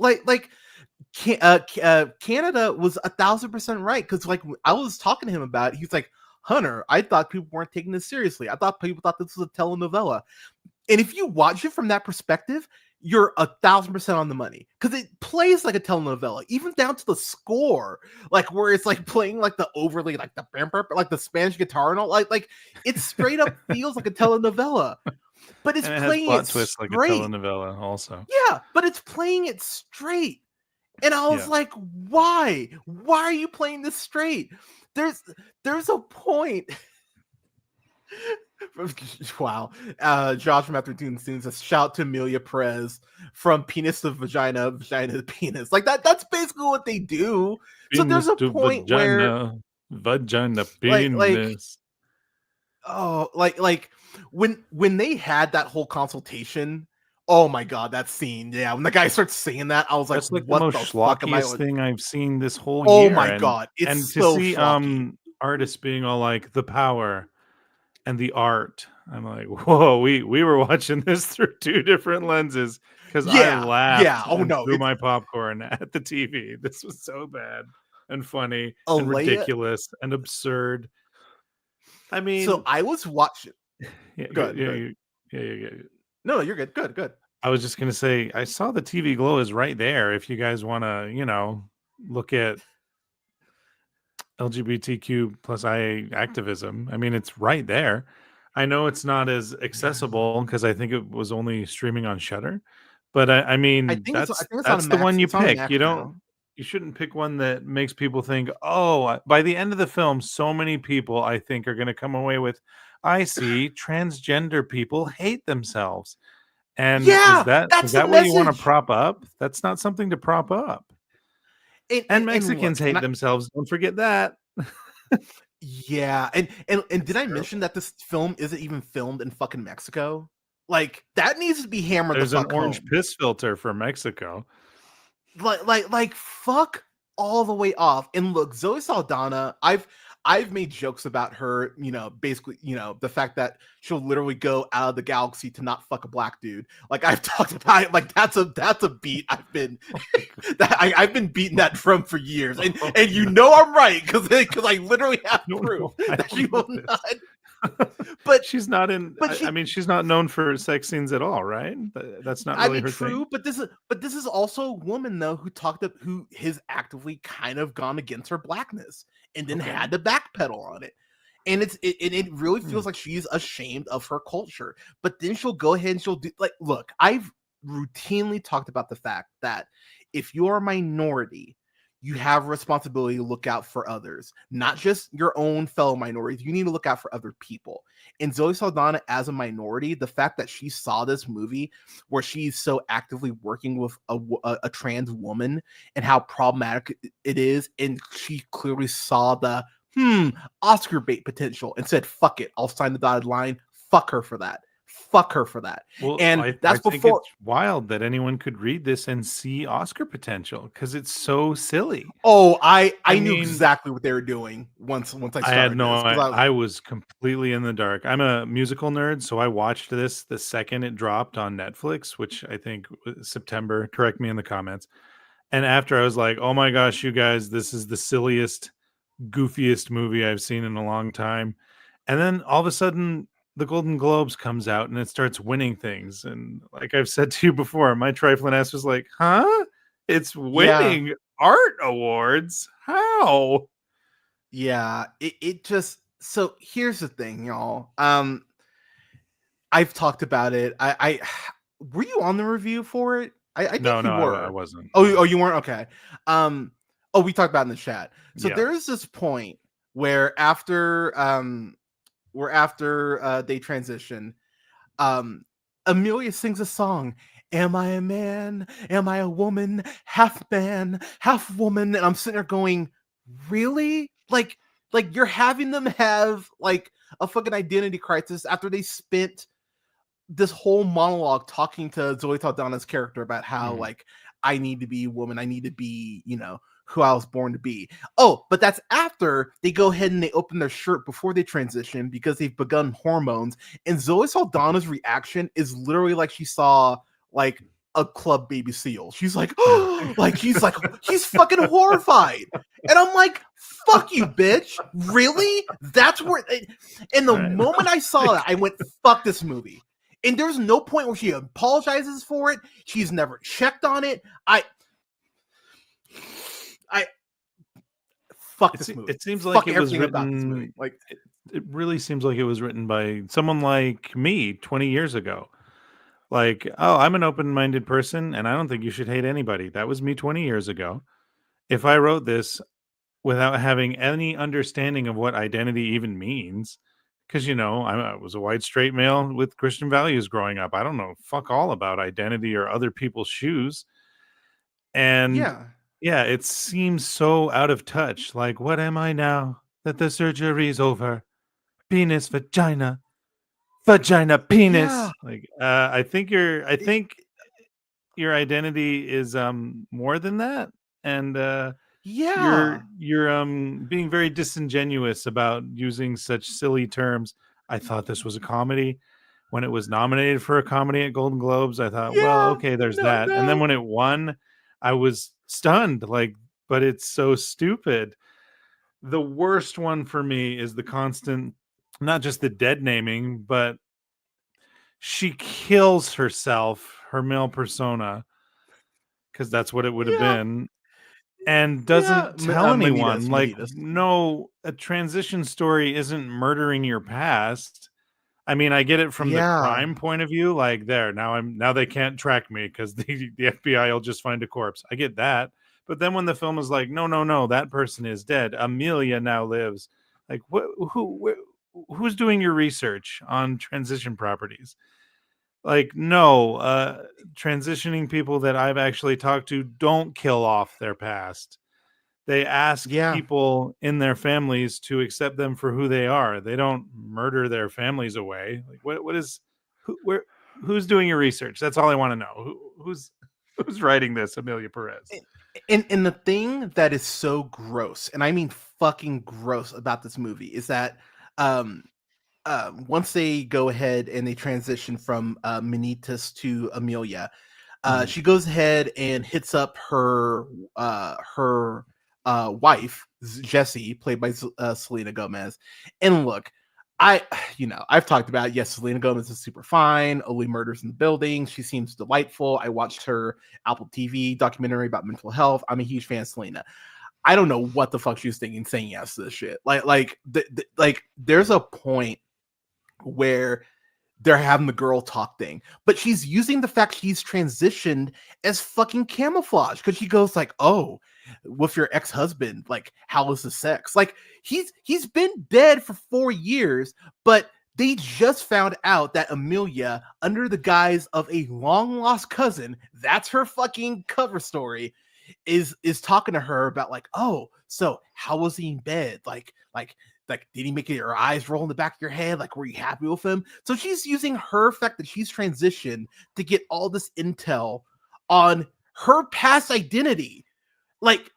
Canada was 1,000% right. Because like I was talking to him about it, he's like, Hunter, I thought people weren't taking this seriously. I thought people thought this was a telenovela. And if you watch it from that perspective, you're 1,000% on the money because it plays like a telenovela, even down to the score, like where it's like playing like the overly like the Spanish guitar and all, like it straight up feels like a telenovela, but it's playing it straight. Like a telenovela also. Yeah, but it's playing it straight, and I was like, why are you playing this straight? There's a point. Wow. Josh from After Doom Soon says, shout to Emilia Perez from penis to vagina, vagina to penis. Like that's basically what they do. Penis so there's a point where vagina penis. Like when they had that whole consultation, oh my god, that scene. Yeah, when the guy starts saying that, I was like, that's like what the most schlockiest thing I've seen this whole Oh year. my god. It's and so to see schlocky. Artists being all like the power and the art. I'm like, whoa, we were watching this through 2 different lenses because I laughed. Yeah, oh no, threw my popcorn at the TV. This was so bad and funny and ridiculous and absurd. I mean, so I was watching. Yeah. No, you're good. Good. I was just gonna say, I saw the TV Glow is right there. If you guys want to, look at LGBTQ plus IA activism. I mean, it's right there. I know it's not as accessible because I think it was only streaming on Shudder, but I mean, that's the one you pick. You shouldn't pick one that makes people think, oh, by the end of the film, so many people I think are going to come away with, I see transgender people hate themselves. And is that what you want to prop up? That's not something to prop up. And Mexicans hate themselves. Don't forget that. Yeah, and did I mention that this film isn't even filmed in fucking Mexico? Like that needs to be hammered. There's an orange piss filter for Mexico. like fuck all the way off. And look, Zoe Saldana, I've made jokes about her, basically, the fact that she'll literally go out of the galaxy to not fuck a black dude. Like I've talked about it, like that's a beat I've been I've been beating that drum for years. And I'm right, because I literally have proof that she will not. But she's not in. I mean, she's not known for sex scenes at all, right? That's not really her true, thing. but this is also a woman though who has actively kind of gone against her blackness and then had to backpedal on it. And it really feels like she's ashamed of her culture. But then she'll go ahead and she'll do, like, look, I've routinely talked about the fact that if you're a minority, you have a responsibility to look out for others, not just your own fellow minorities. You need to look out for other people. And Zoe Saldana, as a minority, the fact that she saw this movie where she's so actively working with a trans woman and how problematic it is, and she clearly saw the Oscar bait potential and said, "Fuck it, I'll sign the dotted line." Fuck her for that. Fuck her for that. Well, And that's I think before. it's wild that anyone could read this and see Oscar potential because it's so silly. Oh, I knew mean, exactly what they were doing once I started. I had no. This, I was completely in the dark. I'm a musical nerd, so I watched this the second it dropped on Netflix, which I think was September. Correct me in the comments. And after I was like, "Oh my gosh, you guys, this is the silliest, goofiest movie I've seen in a long time." And then all of a sudden the Golden Globes comes out and it starts winning things. And like I've said to you before, my trifling ass was like, huh? It's winning art awards? How? Yeah, it just, so here's the thing, y'all. I've talked about it. I were you on the review for it? I think No, you were. I wasn't. Oh, you weren't? Okay. We talked about it in the chat. So Yeah. there is this point where after they transition, Amelia sings a song. Am I a man? Am I a woman? Half man, half woman. And I'm sitting there going, really? Like you're having them have like a fucking identity crisis after they spent this whole monologue talking to Zoe Saldana's character about how like, I need to be a woman, I need to be, who I was born to be. Oh, but that's after they go ahead and they open their shirt before they transition because they've begun hormones. And Zoe Saldana's reaction is literally like she saw like a club baby seal. She's like, oh, like he's fucking horrified. And I'm like, fuck you, bitch. Really? That's where. And the moment I saw that, I went, fuck this movie. And there's no point where she apologizes for it. She's never checked on it. Fuck this movie. It seems like fuck it was everything about this written. movie. Like, it really seems like it was written by someone like me 20 years ago. Like, oh, I'm an open-minded person, and I don't think you should hate anybody. That was me 20 years ago. If I wrote this without having any understanding of what identity even means, because, I was a white straight male with Christian values growing up. I don't know fuck all about identity or other people's shoes. And yeah, it seems so out of touch. Like, what am I now that the surgery's over? Penis, vagina, penis. Yeah. Like, I think your identity is more than that. And you're being very disingenuous about using such silly terms. I thought this was a comedy. When it was nominated for a comedy at Golden Globes, I thought, well, okay, there's that. And then when it won, I was stunned. Like, but it's so stupid. The worst one for me is the constant, not just the dead naming, but she kills herself, her male persona, because that's what it would have been. And doesn't tell anyone. No, a transition story isn't murdering your past. I mean, I get it from the crime point of view. Like, now they can't track me because the FBI will just find a corpse. I get that. But then when the film is like, no, that person is dead. Amelia now lives. Like, who's doing your research on transition properties? Like, no, transitioning people that I've actually talked to don't kill off their past. They ask people in their families to accept them for who they are. They don't murder their families away. Like, who's doing your research? That's all I want to know. Who's Who's writing this? Amelia Perez. And the thing that is so gross, and I mean fucking gross about this movie is that um once they go ahead and they transition from Manitas to Amelia, she goes ahead and hits up her wife Jessie, played by Selena Gomez. And look, I've talked about, yes, Selena Gomez is super fine. Only Murders in the Building. She seems delightful. I watched her Apple TV documentary about mental health. I'm a huge fan of Selena. I don't know what the fuck she was thinking saying yes to this shit. Like there's a point where they're having the girl talk thing, but she's using the fact she's transitioned as fucking camouflage, because she goes like, oh, with your ex-husband, like, how is the sex? Like, he's been dead for 4 years, but they just found out that Amelia, under the guise of a long lost cousin, that's her fucking cover story, is talking to her about like, oh, so how was he in bed? Like, did he make your eyes roll in the back of your head? Like, were you happy with him? So she's using her fact that she's transitioned to get all this intel on her past identity. Like,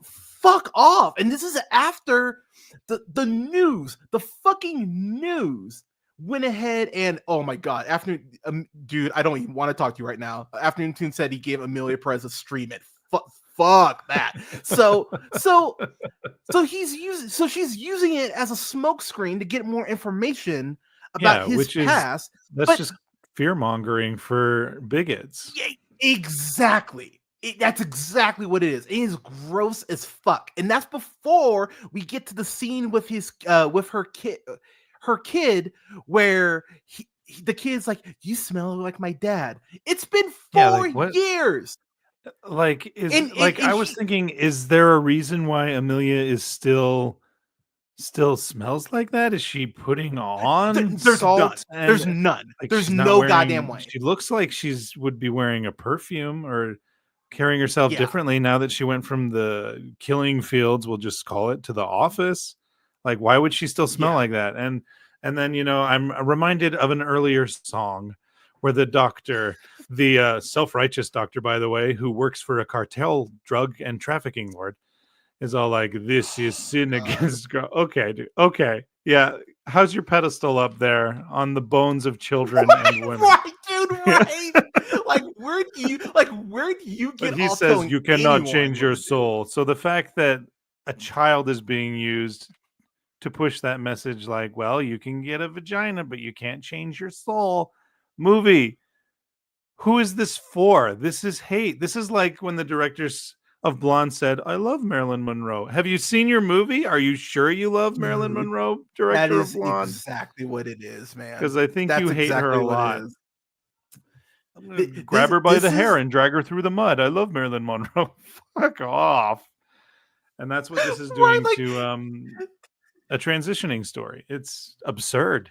fuck off. And this is after the news, the fucking news went ahead and, oh my God, Afternoon, dude, I don't even want to talk to you right now. Afternoon Tune said he gave Amelia Perez a stream it. Fuck that. So she's using it as a smokescreen to get more information about his past. That's just fear mongering for bigots. Yeah, exactly. That's exactly what it is. It is gross as fuck, and that's before we get to the scene with with her kid, where the kid's like, "You smell like my dad." It's been 4 years. Like, I was thinking, is there a reason why Amelia is still smells like that? Is she putting on salt? There's none. Like, there's no goddamn way. She looks like would be wearing a perfume or carrying herself differently now that she went from the killing fields, we'll just call it, to the office. Like, why would she still smell like that? And then, I'm reminded of an earlier song where the doctor, the self-righteous doctor, by the way, who works for a cartel drug and trafficking lord, is all like, this is sin against God. Okay, dude. Okay. Yeah. How's your pedestal up there on the bones of children and women? Right, dude, right. Where do you get? But he says you cannot change your soul. So the fact that a child is being used to push that message, like, well, you can get a vagina, but you can't change your soul. Movie. Who is this for? This is hate. This is like when the directors of Blonde said, I love Marilyn Monroe. Have you seen your movie? Are you sure you love Marilyn Monroe, director of Blonde? That is exactly what it is, man. Because I think you hate her a lot. I'm gonna grab her by the hair and drag her through the mud. I love Marilyn Monroe. Fuck off. And that's what this is doing to a transitioning story. It's absurd.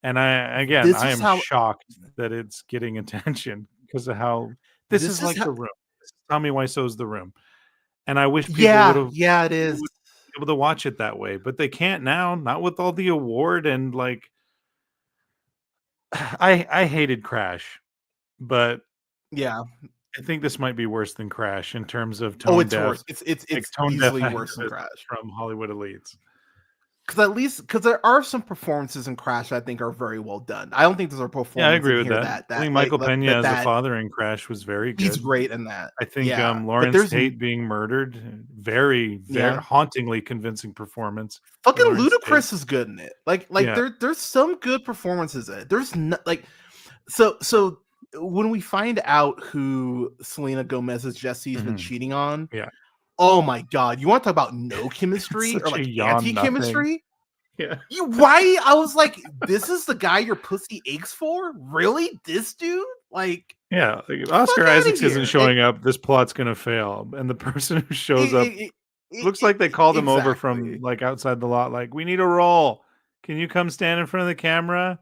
And I am shocked that it's getting attention because of how this is like The Room. This is Tommy Wiseau's The Room. And I wish people would have it is be able to watch it that way, but they can't now, not with all the award and like I hated Crash, but yeah, I think this might be worse than Crash in terms of tone deaf. Worse. It's tone easily worse than Crash from Hollywood Elites. Because there are some performances in Crash that I think are very well done. I don't think there's a performance. Yeah, I agree with that. I think Michael Pena as a father in Crash was very good. He's great in that. I think Lawrence Tate being murdered, very, very hauntingly convincing performance. Fucking Ludacris is good in it. There's some good performances in it. There's not so when we find out who Selena Gomez's Jesse's been cheating on, oh my God, you want to talk about no chemistry or like anti-chemistry? Yeah. Why? I was like, this is the guy your pussy aches for? Really? This dude? Like, yeah, Oscar Isaac isn't showing up. This plot's gonna fail. And the person who shows up looks like they called him over from like outside the lot, like, we need a role. Can you come stand in front of the camera?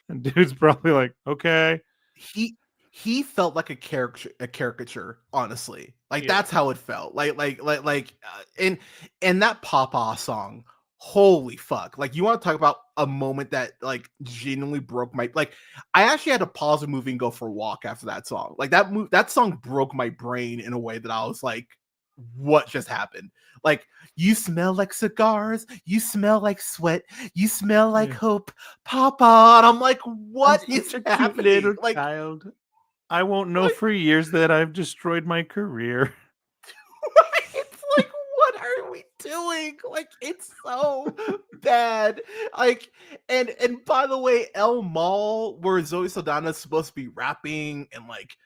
And dude's probably like, okay. He felt like a caricature, honestly. Like that's how it felt. And that Papa song holy fuck. Like, you want to talk about a moment that like genuinely broke my, like, I actually had to pause the movie and go for a walk after that song. Like, that song broke my brain in a way that I was like, what just happened? Like, you smell like cigars, you smell like sweat, you smell like hope, Papa. And I'm like, what is happening? Little Like, child. I won't know for years that I've destroyed my career. it's like, what are we doing? Like, it's so bad. Like, and by the way, El Mal, where Zoe Saldana is supposed to be rapping, and like,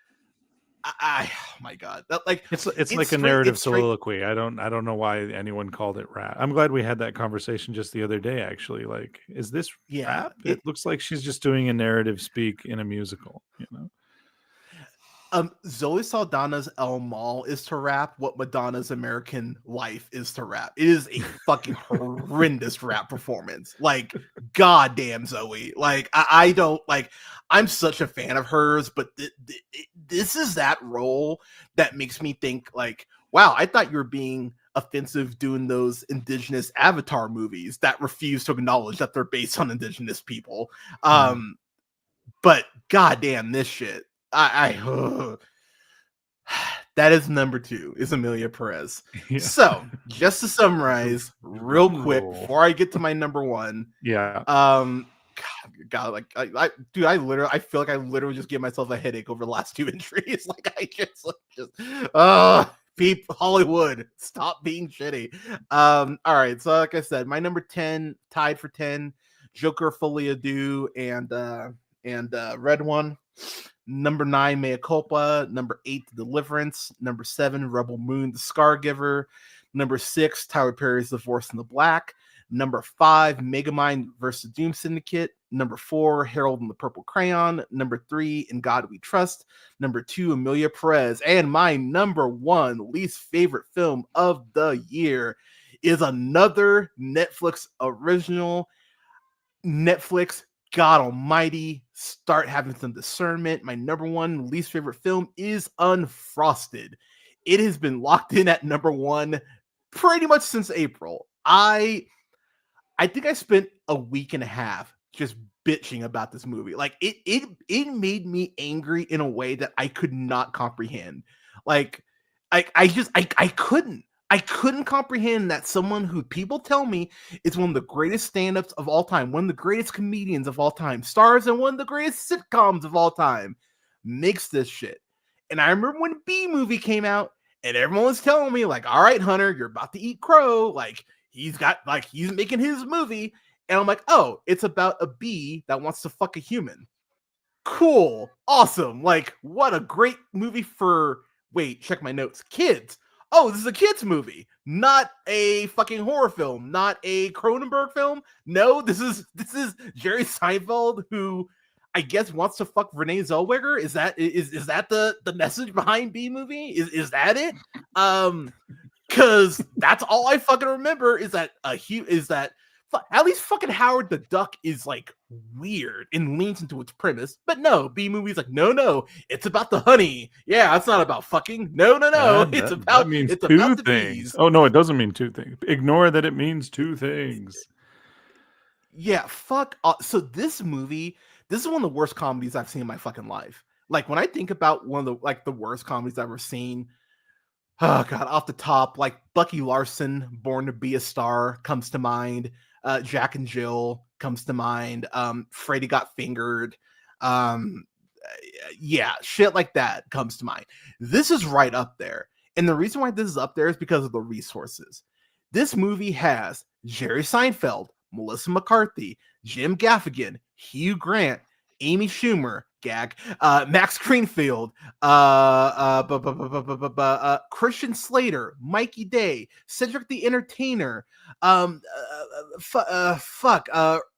oh my god, that like it's like a narrative soliloquy. I don't know why anyone called it rap. I'm glad we had that conversation just the other day. Actually, like, is this rap? It looks like she's just doing a narrative speak in a musical. You know. Zoe Saldana's El Mal is to rap what Madonna's American Life is to rap. It is a fucking horrendous rap performance. Like, goddamn, Zoe. Like, I don't like. I'm such a fan of hers, but this is that role that makes me think like, wow, I thought you were being offensive doing those indigenous Avatar movies that refuse to acknowledge that they're based on indigenous people. But goddamn, this shit. That is number 2 is Emilia Perez. Yeah. So just to summarize real quick before I get to my number 1. Yeah. God, like I feel like I literally just gave myself a headache over the last 2 entries. Like, I just people, Hollywood, stop being shitty. All right, so like I said, my number 10 tied for 10, Joker, Folie à Deux, and Red One. Number 9, Mea Culpa. Number 8, The Deliverance. Number 7, Rebel Moon, The Scargiver. Number 6, Tyler Perry's Divorce in the Black. Number 5, Megamind vs. Doom Syndicate. Number 4, Harold and the Purple Crayon. Number 3, In God We Trust. Number 2, Emilia Perez. And my number 1 least favorite film of the year is another Netflix original. Netflix, God almighty, start having some discernment. My number 1 least favorite film is Unfrosted. It has been locked in at number 1 pretty much since April. I think I spent a week and a half just bitching about this movie. Like, it made me angry in a way that I could not comprehend. Like, I couldn't comprehend that someone who people tell me is one of the greatest stand-ups of all time, one of the greatest comedians of all time, stars in one of the greatest sitcoms of all time, makes this shit. And I remember when B Movie came out, and everyone was telling me, like, all right, Hunter, you're about to eat crow. Like, he's making his movie. And I'm like, oh, it's about a bee that wants to fuck a human. Cool. Awesome. Like, what a great movie for, wait, check my notes, kids. Oh, this is a kids movie, not a fucking horror film, not a Cronenberg film. No, this is Jerry Seinfeld, who I guess wants to fuck Renee Zellweger. Is that the message behind B Movie? Is that it? Because that's all I fucking remember is that at least fucking Howard the Duck is like weird and leans into its premise, but no, B Movie's like, no, it's about the honey. Yeah, it's not about fucking. No, it's about two things. Oh no, it doesn't mean 2 things. Ignore that it means 2 things. Yeah, fuck. So this movie, this is one of the worst comedies I've seen in my fucking life. Like, when I think about one of the worst comedies I've ever seen, oh god, off the top, like Bucky Larson, Born to Be a Star comes to mind. Jack and Jill comes to mind. Freddy Got Fingered. Yeah, shit like that comes to mind. This is right up there. And the reason why this is up there is because of the resources. This movie has Jerry Seinfeld, Melissa McCarthy, Jim Gaffigan, Hugh Grant, Amy Schumer, gag, Max Greenfield, Christian Slater, Mikey Day, Cedric the Entertainer,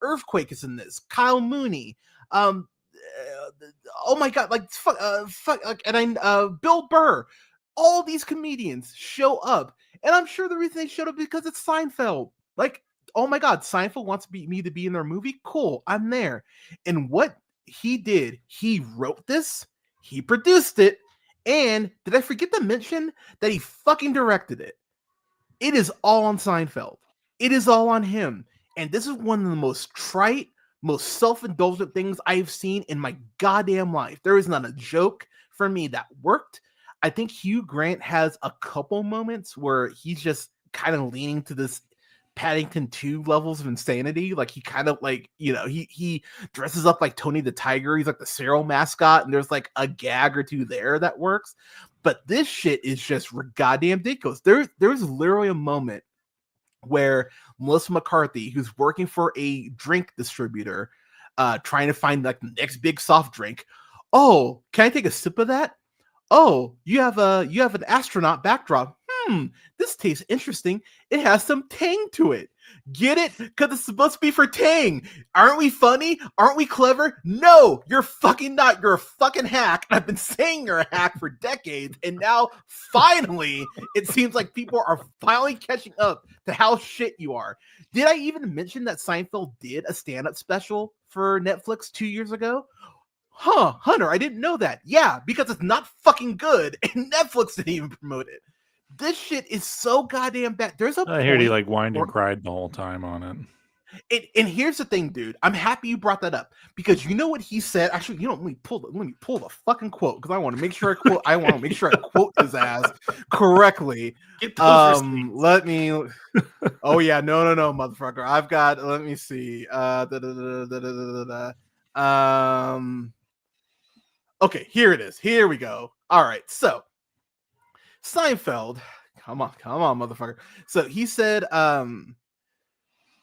Earthquake is in this, Kyle Mooney, oh my god, Bill Burr. All these comedians show up, and I'm sure the reason they showed up is because it's Seinfeld. Like, oh my god, Seinfeld wants me to be in their movie. Cool, I'm there. And what he did, he wrote this, he produced it, and did I forget to mention that he fucking directed it? It is all on Seinfeld. It is all on him. And this is one of the most trite, most self-indulgent things I've seen in my goddamn life. There is not a joke for me that worked. I think Hugh Grant has a couple moments where he's just kind of leaning to this Paddington 2 levels of insanity. Like he kind of like, he dresses up like Tony the Tiger. He's like the cereal mascot, and there's like a gag or two there that works. But this shit is just goddamn ridiculous. There's literally a moment where Melissa McCarthy, who's working for a drink distributor, trying to find like the next big soft drink. Oh, can I take a sip of that? Oh, you have an astronaut backdrop. This tastes interesting. It has some tang to it. Get it? Because it's supposed to be for tang. Aren't we funny? Aren't we clever? No, you're fucking not. You're a fucking hack. And I've been saying you're a hack for decades. And now, finally, it seems like people are finally catching up to how shit you are. Did I even mention that Seinfeld did a stand-up special for Netflix 2 years ago? Huh, Hunter, I didn't know that. Yeah, because it's not fucking good, and Netflix didn't even promote it. This shit is so goddamn bad. There's a I heard he like whined and cried the whole time on it. And here's the thing, dude. I'm happy you brought that up because you know what he said. Actually, let me pull the fucking quote because I want to make sure I quote his ass correctly. Let me. Oh yeah, no, motherfucker. I've got. Let me see. Okay, here it is. Here we go. All right, so Seinfeld, come on, motherfucker. So he said,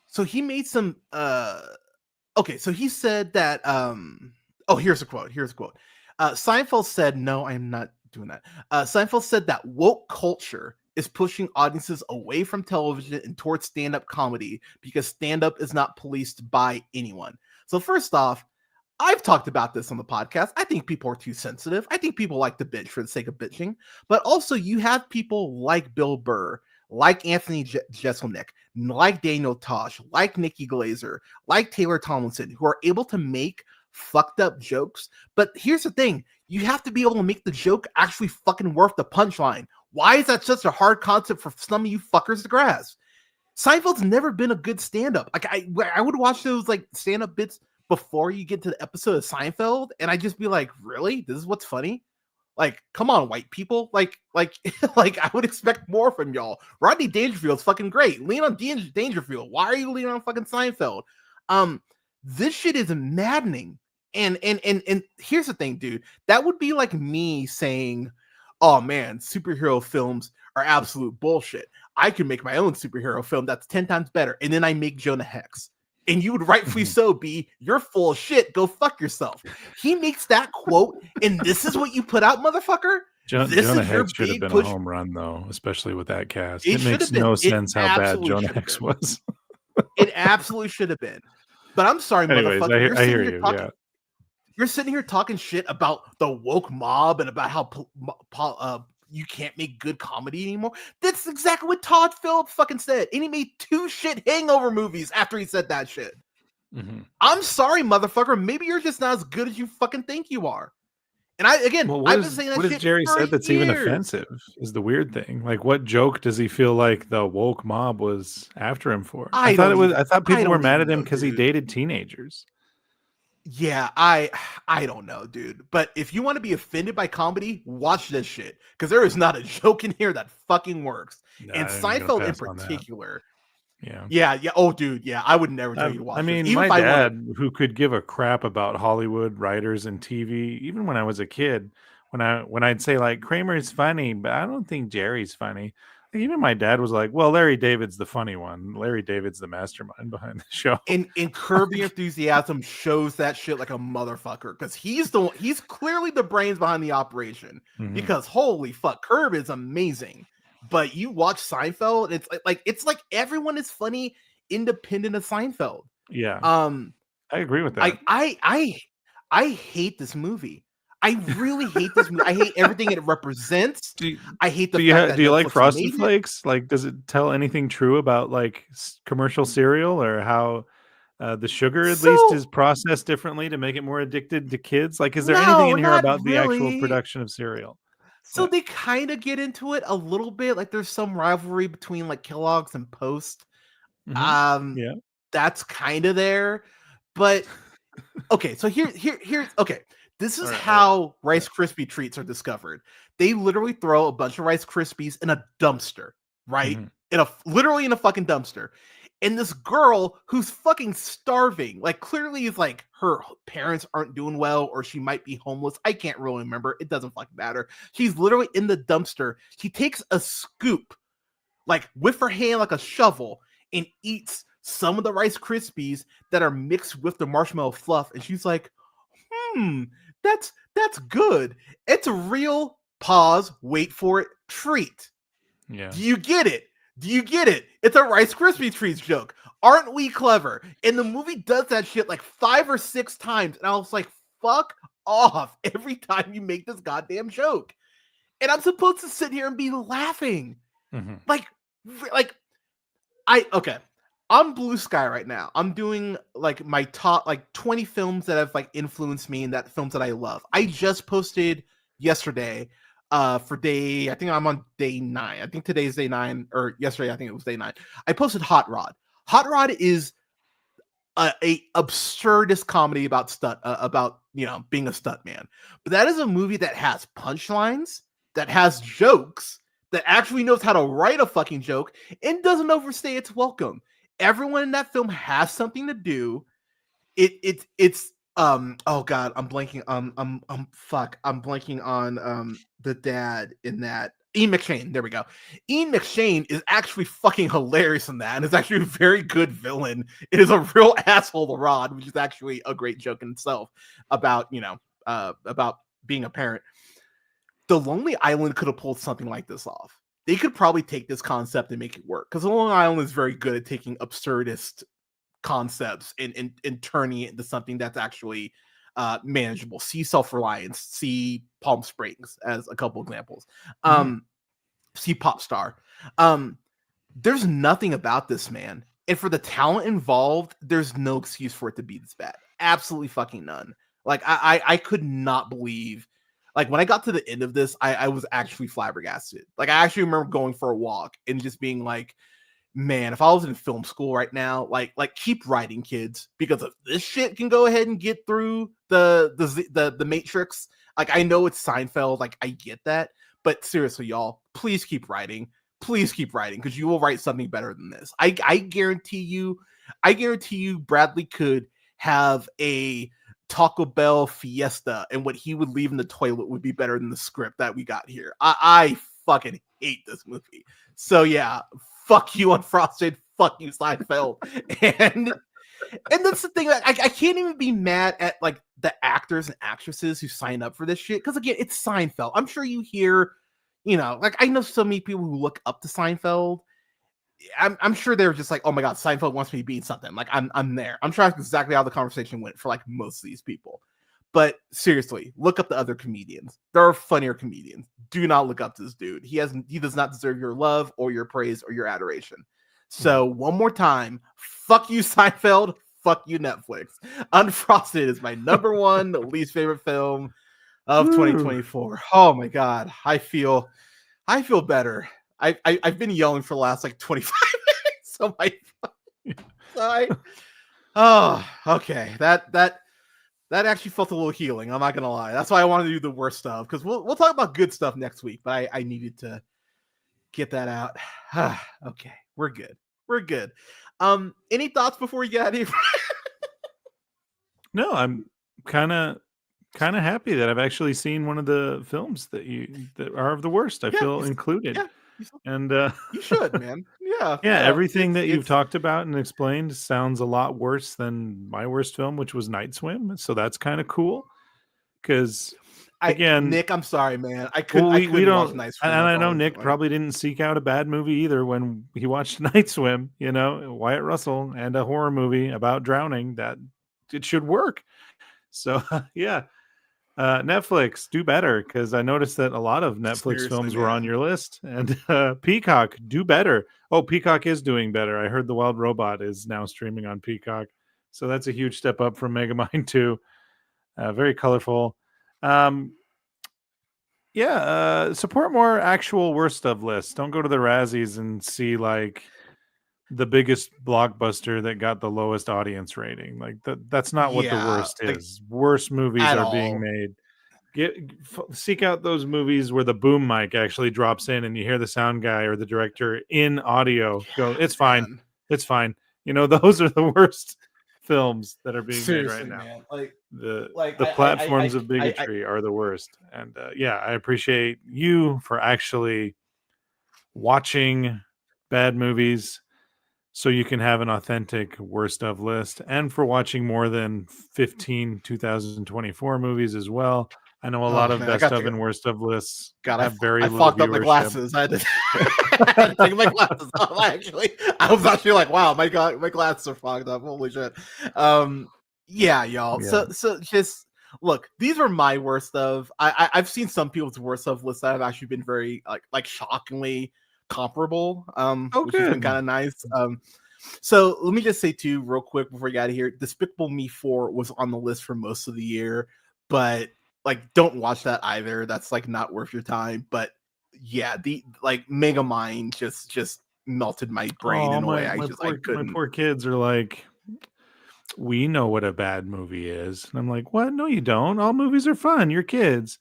so he made some, okay, so he said that, oh, here's a quote. Seinfeld said, no, I'm not doing that. Seinfeld said that woke culture is pushing audiences away from television and towards stand-up comedy because stand-up is not policed by anyone. So first off, I've talked about this on the podcast. I think people are too sensitive. I think people like to bitch for the sake of bitching. But also, you have people like Bill Burr, like Anthony Jeselnik, like Daniel Tosh, like Nikki Glazer, like Taylor Tomlinson, who are able to make fucked up jokes. But here's the thing. You have to be able to make the joke actually fucking worth the punchline. Why is that such a hard concept for some of you fuckers to grasp? Seinfeld's never been a good stand-up. Like I would watch those like stand-up bits before you get to the episode of Seinfeld, and I just be like, really? This is what's funny? Like, come on, white people. Like I would expect more from y'all. Rodney Dangerfield's fucking great. Lean on Dangerfield. Why are you leaning on fucking Seinfeld? This shit is maddening. And here's the thing, dude. That would be like me saying, oh man, superhero films are absolute bullshit. I can make my own superhero film that's 10 times better. And then I make Jonah Hex. And you would rightfully so be, you're full of shit. Go fuck yourself. He makes that quote, and this is what you put out, motherfucker. Jonah Hex should have been a home run, though, especially with that cast. It makes no sense how bad Jonah Hex was. It absolutely should have been. But I'm sorry, motherfucker. I hear you. Yeah. You're sitting here talking shit about the woke mob and about how you can't make good comedy anymore. That's exactly what Todd Phillips fucking said. And he made 2 shit hangover movies after he said that shit. Mm-hmm. I'm sorry, motherfucker. Maybe you're just not as good as you fucking think you are. And I've been saying that shit. What has Jerry said that's even offensive is the weird thing. Like, what joke does he feel like the woke mob was after him for? I thought people were mad at him because he dated teenagers. Yeah, I don't know, dude. But if you want to be offended by comedy, watch this shit. Because there is not a joke in here that fucking works. And Seinfeld in particular. Yeah. Oh, dude, yeah. I would never tell you to watch it. My dad, who could give a crap about Hollywood writers and TV, even when I was a kid, when I'd say like Kramer's funny, but I don't think Jerry's funny. Even my dad was like, well, Larry David's the funny one. Larry David's the mastermind behind the show. And Curb Your Enthusiasm shows that shit like a motherfucker because he's clearly the brains behind the operation. Mm-hmm. Because holy fuck, Curb is amazing. But you watch Seinfeld, it's like everyone is funny independent of Seinfeld. Yeah. I agree with that. I hate this movie. I really hate this movie. I hate everything it represents. I hate the fact that do you like Frosted Flakes? Like, does it tell anything true about like commercial cereal or how the sugar at least is processed differently to make it more addicted to kids? Like, is there anything in here about the actual production of cereal? So they kind of get into it a little bit. Like, there's some rivalry between like Kellogg's and Post. Mhm. Um, Yeah. that's kind of there, but okay. So here's okay. This is All right. All right. how Rice Krispie treats are discovered. They literally throw a bunch of Rice Krispies in a dumpster, right? Mhm. Literally in a fucking dumpster. And this girl who's fucking starving, like clearly is like her parents aren't doing well, or she might be homeless. I can't really remember. It doesn't fucking matter. She's literally in the dumpster. She takes a scoop, like with her hand, like a shovel, and eats some of the Rice Krispies that are mixed with the marshmallow fluff. And she's like, hmm, that's good. It's a real pause, wait for it, treat. Yeah. Do you get it? Do you get it? It's a Rice Krispie treats joke. Aren't we clever? And the movie does that shit like 5 or 6 times. And I was like, fuck off every time you make this goddamn joke. And I'm supposed to sit here and be laughing. Mhm. Like, okay. I'm Blue Sky right now. I'm doing like my top like 20 films that have like influenced me and that films that I love. I just posted yesterday for day, I think I'm on day 9. I think today's day 9, or yesterday I think it was day 9. I posted Hot Rod. Hot Rod is a absurdist comedy about being a stunt man. But that is a movie that has punchlines, that has jokes, that actually knows how to write a fucking joke, and doesn't overstay its welcome. Everyone in that film has something to do. It's oh god, I'm blanking I'm blanking on the dad in that. Ian McShane, there we go. Ian McShane is actually fucking hilarious in that, and is actually a very good villain. It is a real asshole to Rod, which is actually a great joke in itself about about being a parent. The Lonely Island could have pulled something like this off. They could probably take this concept and make it work, because The Lonely Island is very good at taking absurdist concepts and turning it into something that's actually manageable. See Self-Reliance, see Palm Springs as a couple examples. See Pop Star. There's nothing about this, man. And for the talent involved, there's no excuse for it to be this bad. Absolutely fucking none. Like I could not believe, like when I got to the end of this, I was actually flabbergasted. Like I actually remember going for a walk and just being like, man, if I was in film school right now, like keep writing, kids, because if this shit can go ahead and get through the Matrix, like I know it's Seinfeld, like I get that, but seriously, y'all, please keep writing. Please keep writing, because you will write something better than this. I guarantee you, Bradley could have a Taco Bell Fiesta, and what he would leave in the toilet would be better than the script that we got here. I fucking hate this movie. So yeah, fuck you, Unfrosted. Fuck you, Seinfeld. And that's the thing. I can't even be mad at like the actors and actresses who sign up for this shit, because again, it's Seinfeld. I'm sure you hear, like I know so many people who look up to Seinfeld. I'm sure they're just like, oh my god, Seinfeld wants me to be in something. Like I'm there. I'm sure that's exactly how the conversation went for like most of these people. But seriously, look up the other comedians. There are funnier comedians. Do not look up to this dude. He does not deserve your love or your praise or your adoration. So one more time, fuck you, Seinfeld. Fuck you, Netflix. Unfrosted is my number one least favorite film of 2024. Oh my god, I feel better. I've been yelling for the last like 25 minutes. So oh, okay. That actually felt a little healing. I'm not gonna lie. That's why I wanted to do the worst stuff, because we'll talk about good stuff next week. But I needed to get that out. Okay, we're good. We're good. Any thoughts before we get out of here? No, I'm kind of happy that I've actually seen one of the films that are of the worst. I feel included. Yeah, and you should, man. Yeah, everything that you've talked about and explained sounds a lot worse than my worst film, which was Night Swim. So that's kind of cool, because again, Nick, I'm sorry, man. I well, couldn't we watch don't, Night Swim. and I know Nick probably didn't seek out a bad movie either when he watched Night Swim. Wyatt Russell and a horror movie about drowning, that it should work. So yeah. Netflix, do better, because I noticed that a lot of Netflix films were on your list. And Peacock, do better. Oh, Peacock is doing better. I heard The Wild Robot is now streaming on Peacock, so that's a huge step up from Megamind 2. Very colorful. Support more actual worst of lists. Don't go to the Razzies and see like the biggest blockbuster that got the lowest audience rating. Like that's not what the Yeah, worst like is. Worst movies at are being all. made. Seek out those movies where the boom mic actually drops in and you hear the sound guy or the director in audio go, "It's fine, Man. it's fine." You know, those are the worst films that are being made right Seriously, now. man. Like The platforms of bigotry are the worst. And yeah, I appreciate you for actually watching bad movies so you can have an authentic worst of list, and for watching more than 15 2024 movies as well. I know a lot oh of man, I best got of to and worst of lists God, have very I little fogged up my viewership. glasses. I had to, I had to take my glasses off. I was actually like, wow, my God, my glasses are fogged up. Holy shit. Yeah, y'all. Yeah. So just look, these are my worst of. I've seen some people's worst of lists that have actually been very like shockingly comparable. Oh, Which has been good. kind of nice. So let me just say too, real quick before we get out of here, Despicable Me 4 was on the list for most of the year, but like don't watch that either. That's like not worth your time. But yeah, the like Megamind just melted my brain Oh, in a way my I my couldn't. poor kids are like, we know what a bad movie is. And I'm like, what? No, you don't. All movies are fun. You're kids.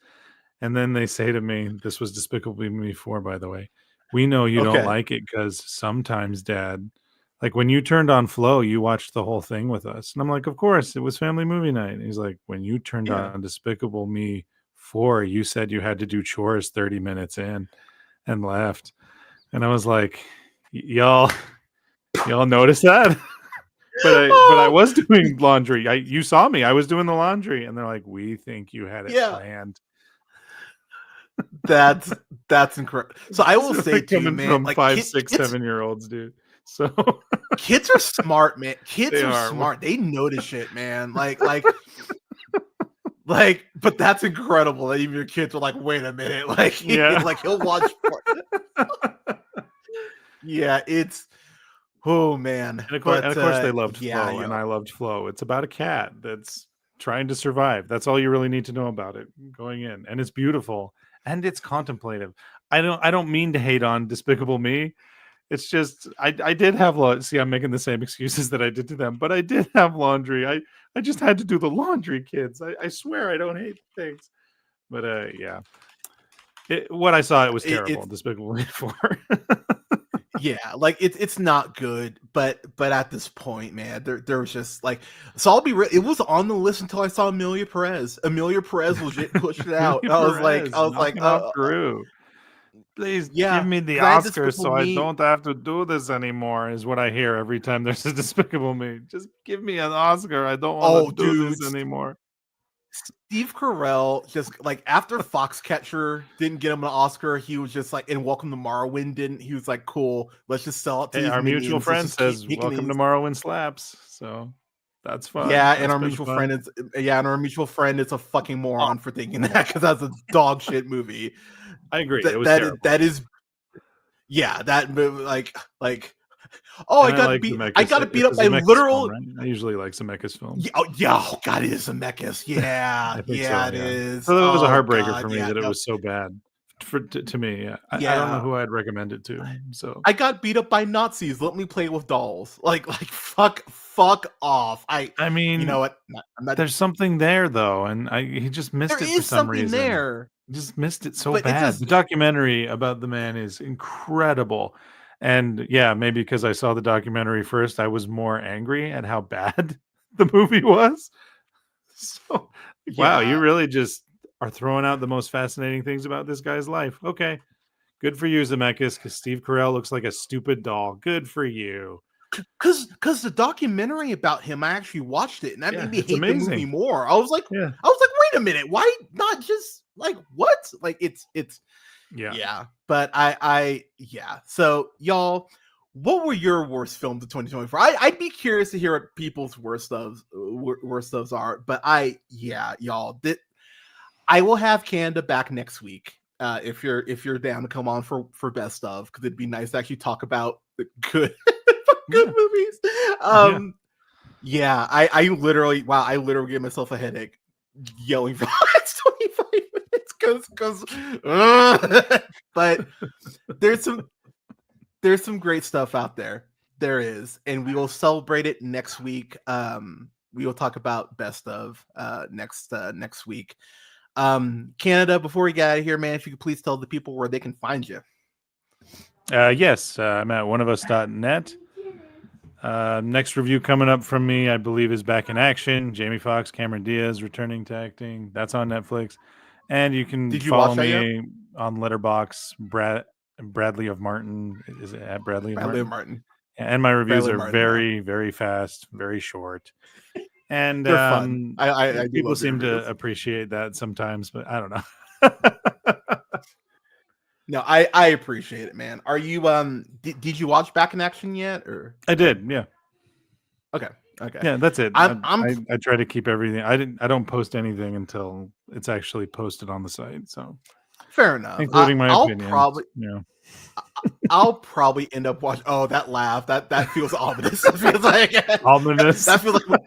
And then they say to me, this was Despicable Me 4, by the way. We know you don't Okay. like it because sometimes, Dad, like when you turned on Flow, you watched the whole thing with us. And I'm like, of course, it was family movie night. And he's like, when you turned Yeah. on Despicable Me 4, you said you had to do chores 30 minutes in and left. And I was like, y'all notice that? but I was doing laundry. You saw me. I was doing the laundry. And they're like, we think you had it Yeah. planned. That's incredible. So I will So say they're too, coming man, from like 5, 6, 7-year-olds, dude. So kids are smart, man. Kids They are are. smart. They notice shit, man. Like, but that's incredible that even your kids are like, wait a minute, like, Yeah. like he'll watch. Yeah, it's oh man. And of course they loved yeah, Flow, and I yo. loved Flow. It's about a cat that's trying to survive. That's all you really need to know about it going in. And it's beautiful and it's contemplative. I don't mean to hate on Despicable Me. It's just I did have see, I'm making the same excuses that I did to them, but I did have laundry. I just had to do the laundry, kids. I swear I don't hate things. But yeah. What I saw, it was terrible. Despicable Me 4. Yeah, like it's not good, but at this point, man, there was just like, so I'll be real, it was on the list until I saw Amelia Perez. Amelia Perez legit pushed it out. I was like, knocking off Gru. Please yeah, give me the 'cause I had Oscar Despicable so I Me. don't have to do this anymore, is what I hear every time there's a Despicable Me. Just give me an Oscar. I don't want to do this anymore. Steve Carell, just like after Foxcatcher didn't get him an Oscar, he was just like, and Welcome to Morrowind didn't. He was like, cool, let's just sell it to Hey, these our minions. mutual Let's friend just keep says, making welcome to these. Morrowind slaps. So that's fun. Yeah, That's and our been mutual fun. friend is and our mutual friend is a fucking moron for thinking that, because that's a dog shit movie. I agree. It was terrible. That is, yeah, that movie, like oh, And I got beat up by literal. Film, right? I usually like Zemeckis films. Yeah, oh god, it is Zemeckis. Yeah, yeah, it is. So it was a heartbreaker God, for me that it no. was so bad. To me, yeah. I don't know who I'd recommend it to. So I got beat up by Nazis. Let me play with dolls. Like fuck off. I mean, you know what? I'm not. There's something there though, and he just missed There it for is some something reason. there. He just missed it so But it bad. just- The documentary about the man is incredible. And yeah, maybe because I saw the documentary first, I was more angry at how bad the movie was. So wow, you Yeah. really just are throwing out the most fascinating things about this guy's life. Okay. Good for you, Zemeckis, because Steve Carell looks like a stupid doll. Good for you. Because the documentary about him, I actually watched it, and that made me hate the movie more. I was like, wait a minute, why not just like what? Like it's yeah. But yeah. So y'all, what were your worst films of 2024? I'd be curious to hear what people's worst ofs are. But y'all, I will have Canada back next week. If you're down to come on for best of, because it'd be nice to actually talk about the good movies. I literally gave myself a headache yelling for the last 25 minutes because but there's some great stuff out there. There is, and we will celebrate it next week. We will talk about best of next week. Canada, before we get out of here, man, if you could please tell the people where they can find you. Yes, I'm at oneofus.net. Next review coming up from me, I believe, is Back in Action. Jamie Foxx, Cameron Diaz returning to acting. That's on Netflix. And you can follow me on Letterboxd, Bradley of Martin. Is it at Bradley of Martin? And my reviews are very, very fast, very short. And they're fun. I people seem to appreciate that sometimes, but I don't know. No, I appreciate it, man. Are you did you watch Back in Action yet? Or I did, yeah. Okay. Yeah, that's it. I try to keep everything. I don't post anything until it's actually posted on the site. So fair enough. Including my opinions. I'll probably end up watching. Oh, that laugh. That feels ominous. It feels like ominous. That feels like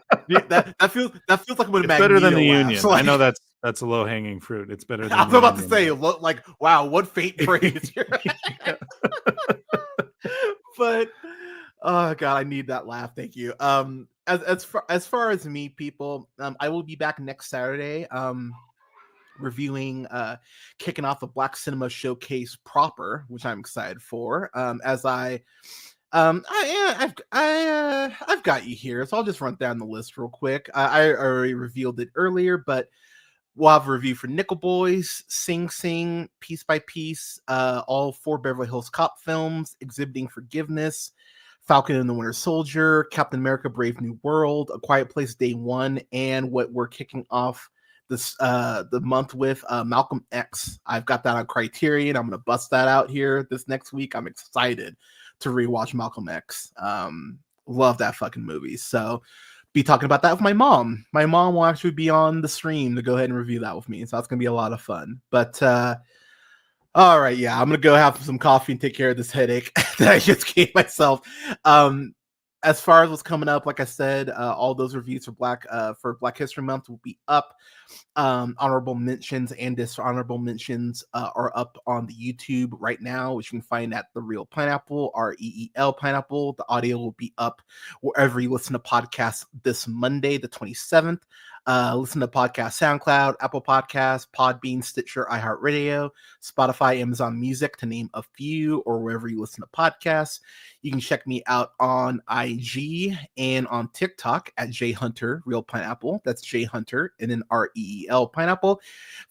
that feels like when it's better than the Union. Like, I know that's a low hanging fruit. It's better than I was about to say, like, wow, what fate praise. But oh god, I need that laugh. Thank you. As far as me, people, I will be back next Saturday. Reviewing kicking off the Black Cinema Showcase proper, which I'm excited for. As I've got you here, so I'll just run down the list real quick. I already revealed it earlier, but we'll have a review for Nickel Boys, Sing Sing, Piece by Piece, all 4 Beverly Hills Cop films, Exhibiting Forgiveness, Falcon and the Winter Soldier, Captain America: Brave New World, A Quiet Place Day 1, and what we're kicking off this the month with Malcolm X. I've got that on Criterion. I'm gonna bust that out here this next week. I'm excited to rewatch Malcolm X. Love that fucking movie. So be talking about that with my mom. My mom will actually be on the stream to go ahead and review that with me. So that's gonna be a lot of fun. But all right, yeah, I'm gonna go have some coffee and take care of this headache that I just gave myself. As far as what's coming up, like I said, all those reviews for Black History Month will be up. Honorable mentions and dishonorable mentions are up on the YouTube right now, which you can find at The Real Pineapple, REEL Pineapple. The audio will be up wherever you listen to podcasts this Monday, the 27th. Listen to podcast SoundCloud, Apple Podcasts, Podbean, Stitcher, iHeartRadio, Spotify, Amazon Music, to name a few, or wherever you listen to podcasts. You can check me out on IG and on TikTok at JHunter Real Pineapple. That's JHunter and then REEL Pineapple.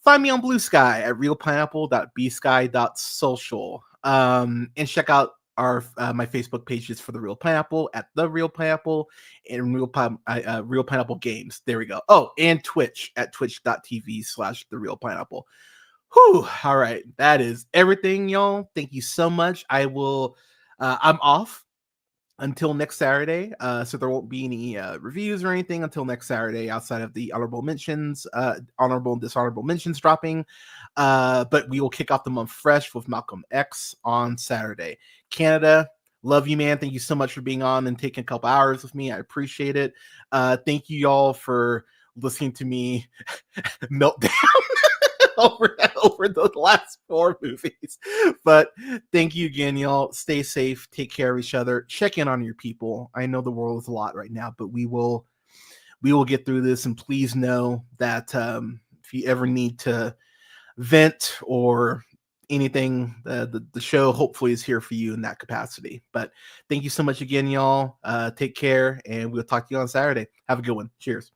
Find me on Blue Sky at realpineapple.bsky.social. And check out our my Facebook pages for The Real Pineapple at The Real Pineapple and Real Pineapple Games. There we go. Oh, and Twitch at twitch.tv/The Real Pineapple. Whew. All right. That is everything, y'all. Thank you so much. I'm off until next Saturday. So there won't be any reviews or anything until next Saturday outside of the honorable mentions, honorable and dishonorable mentions dropping. But we will kick off the month fresh with Malcolm X on Saturday. Canada, love you, man. Thank you so much for being on and taking a couple hours with me. I appreciate it. Thank you, y'all, for listening to me melt down over the last 4 movies. But thank you again, y'all. Stay safe. Take care of each other. Check in on your people. I know the world is a lot right now, but we will get through this. And please know that if you ever need to vent or anything, the show hopefully is here for you in that capacity. But thank you so much again, y'all. Take care, and we'll talk to you on Saturday. Have a good one. Cheers.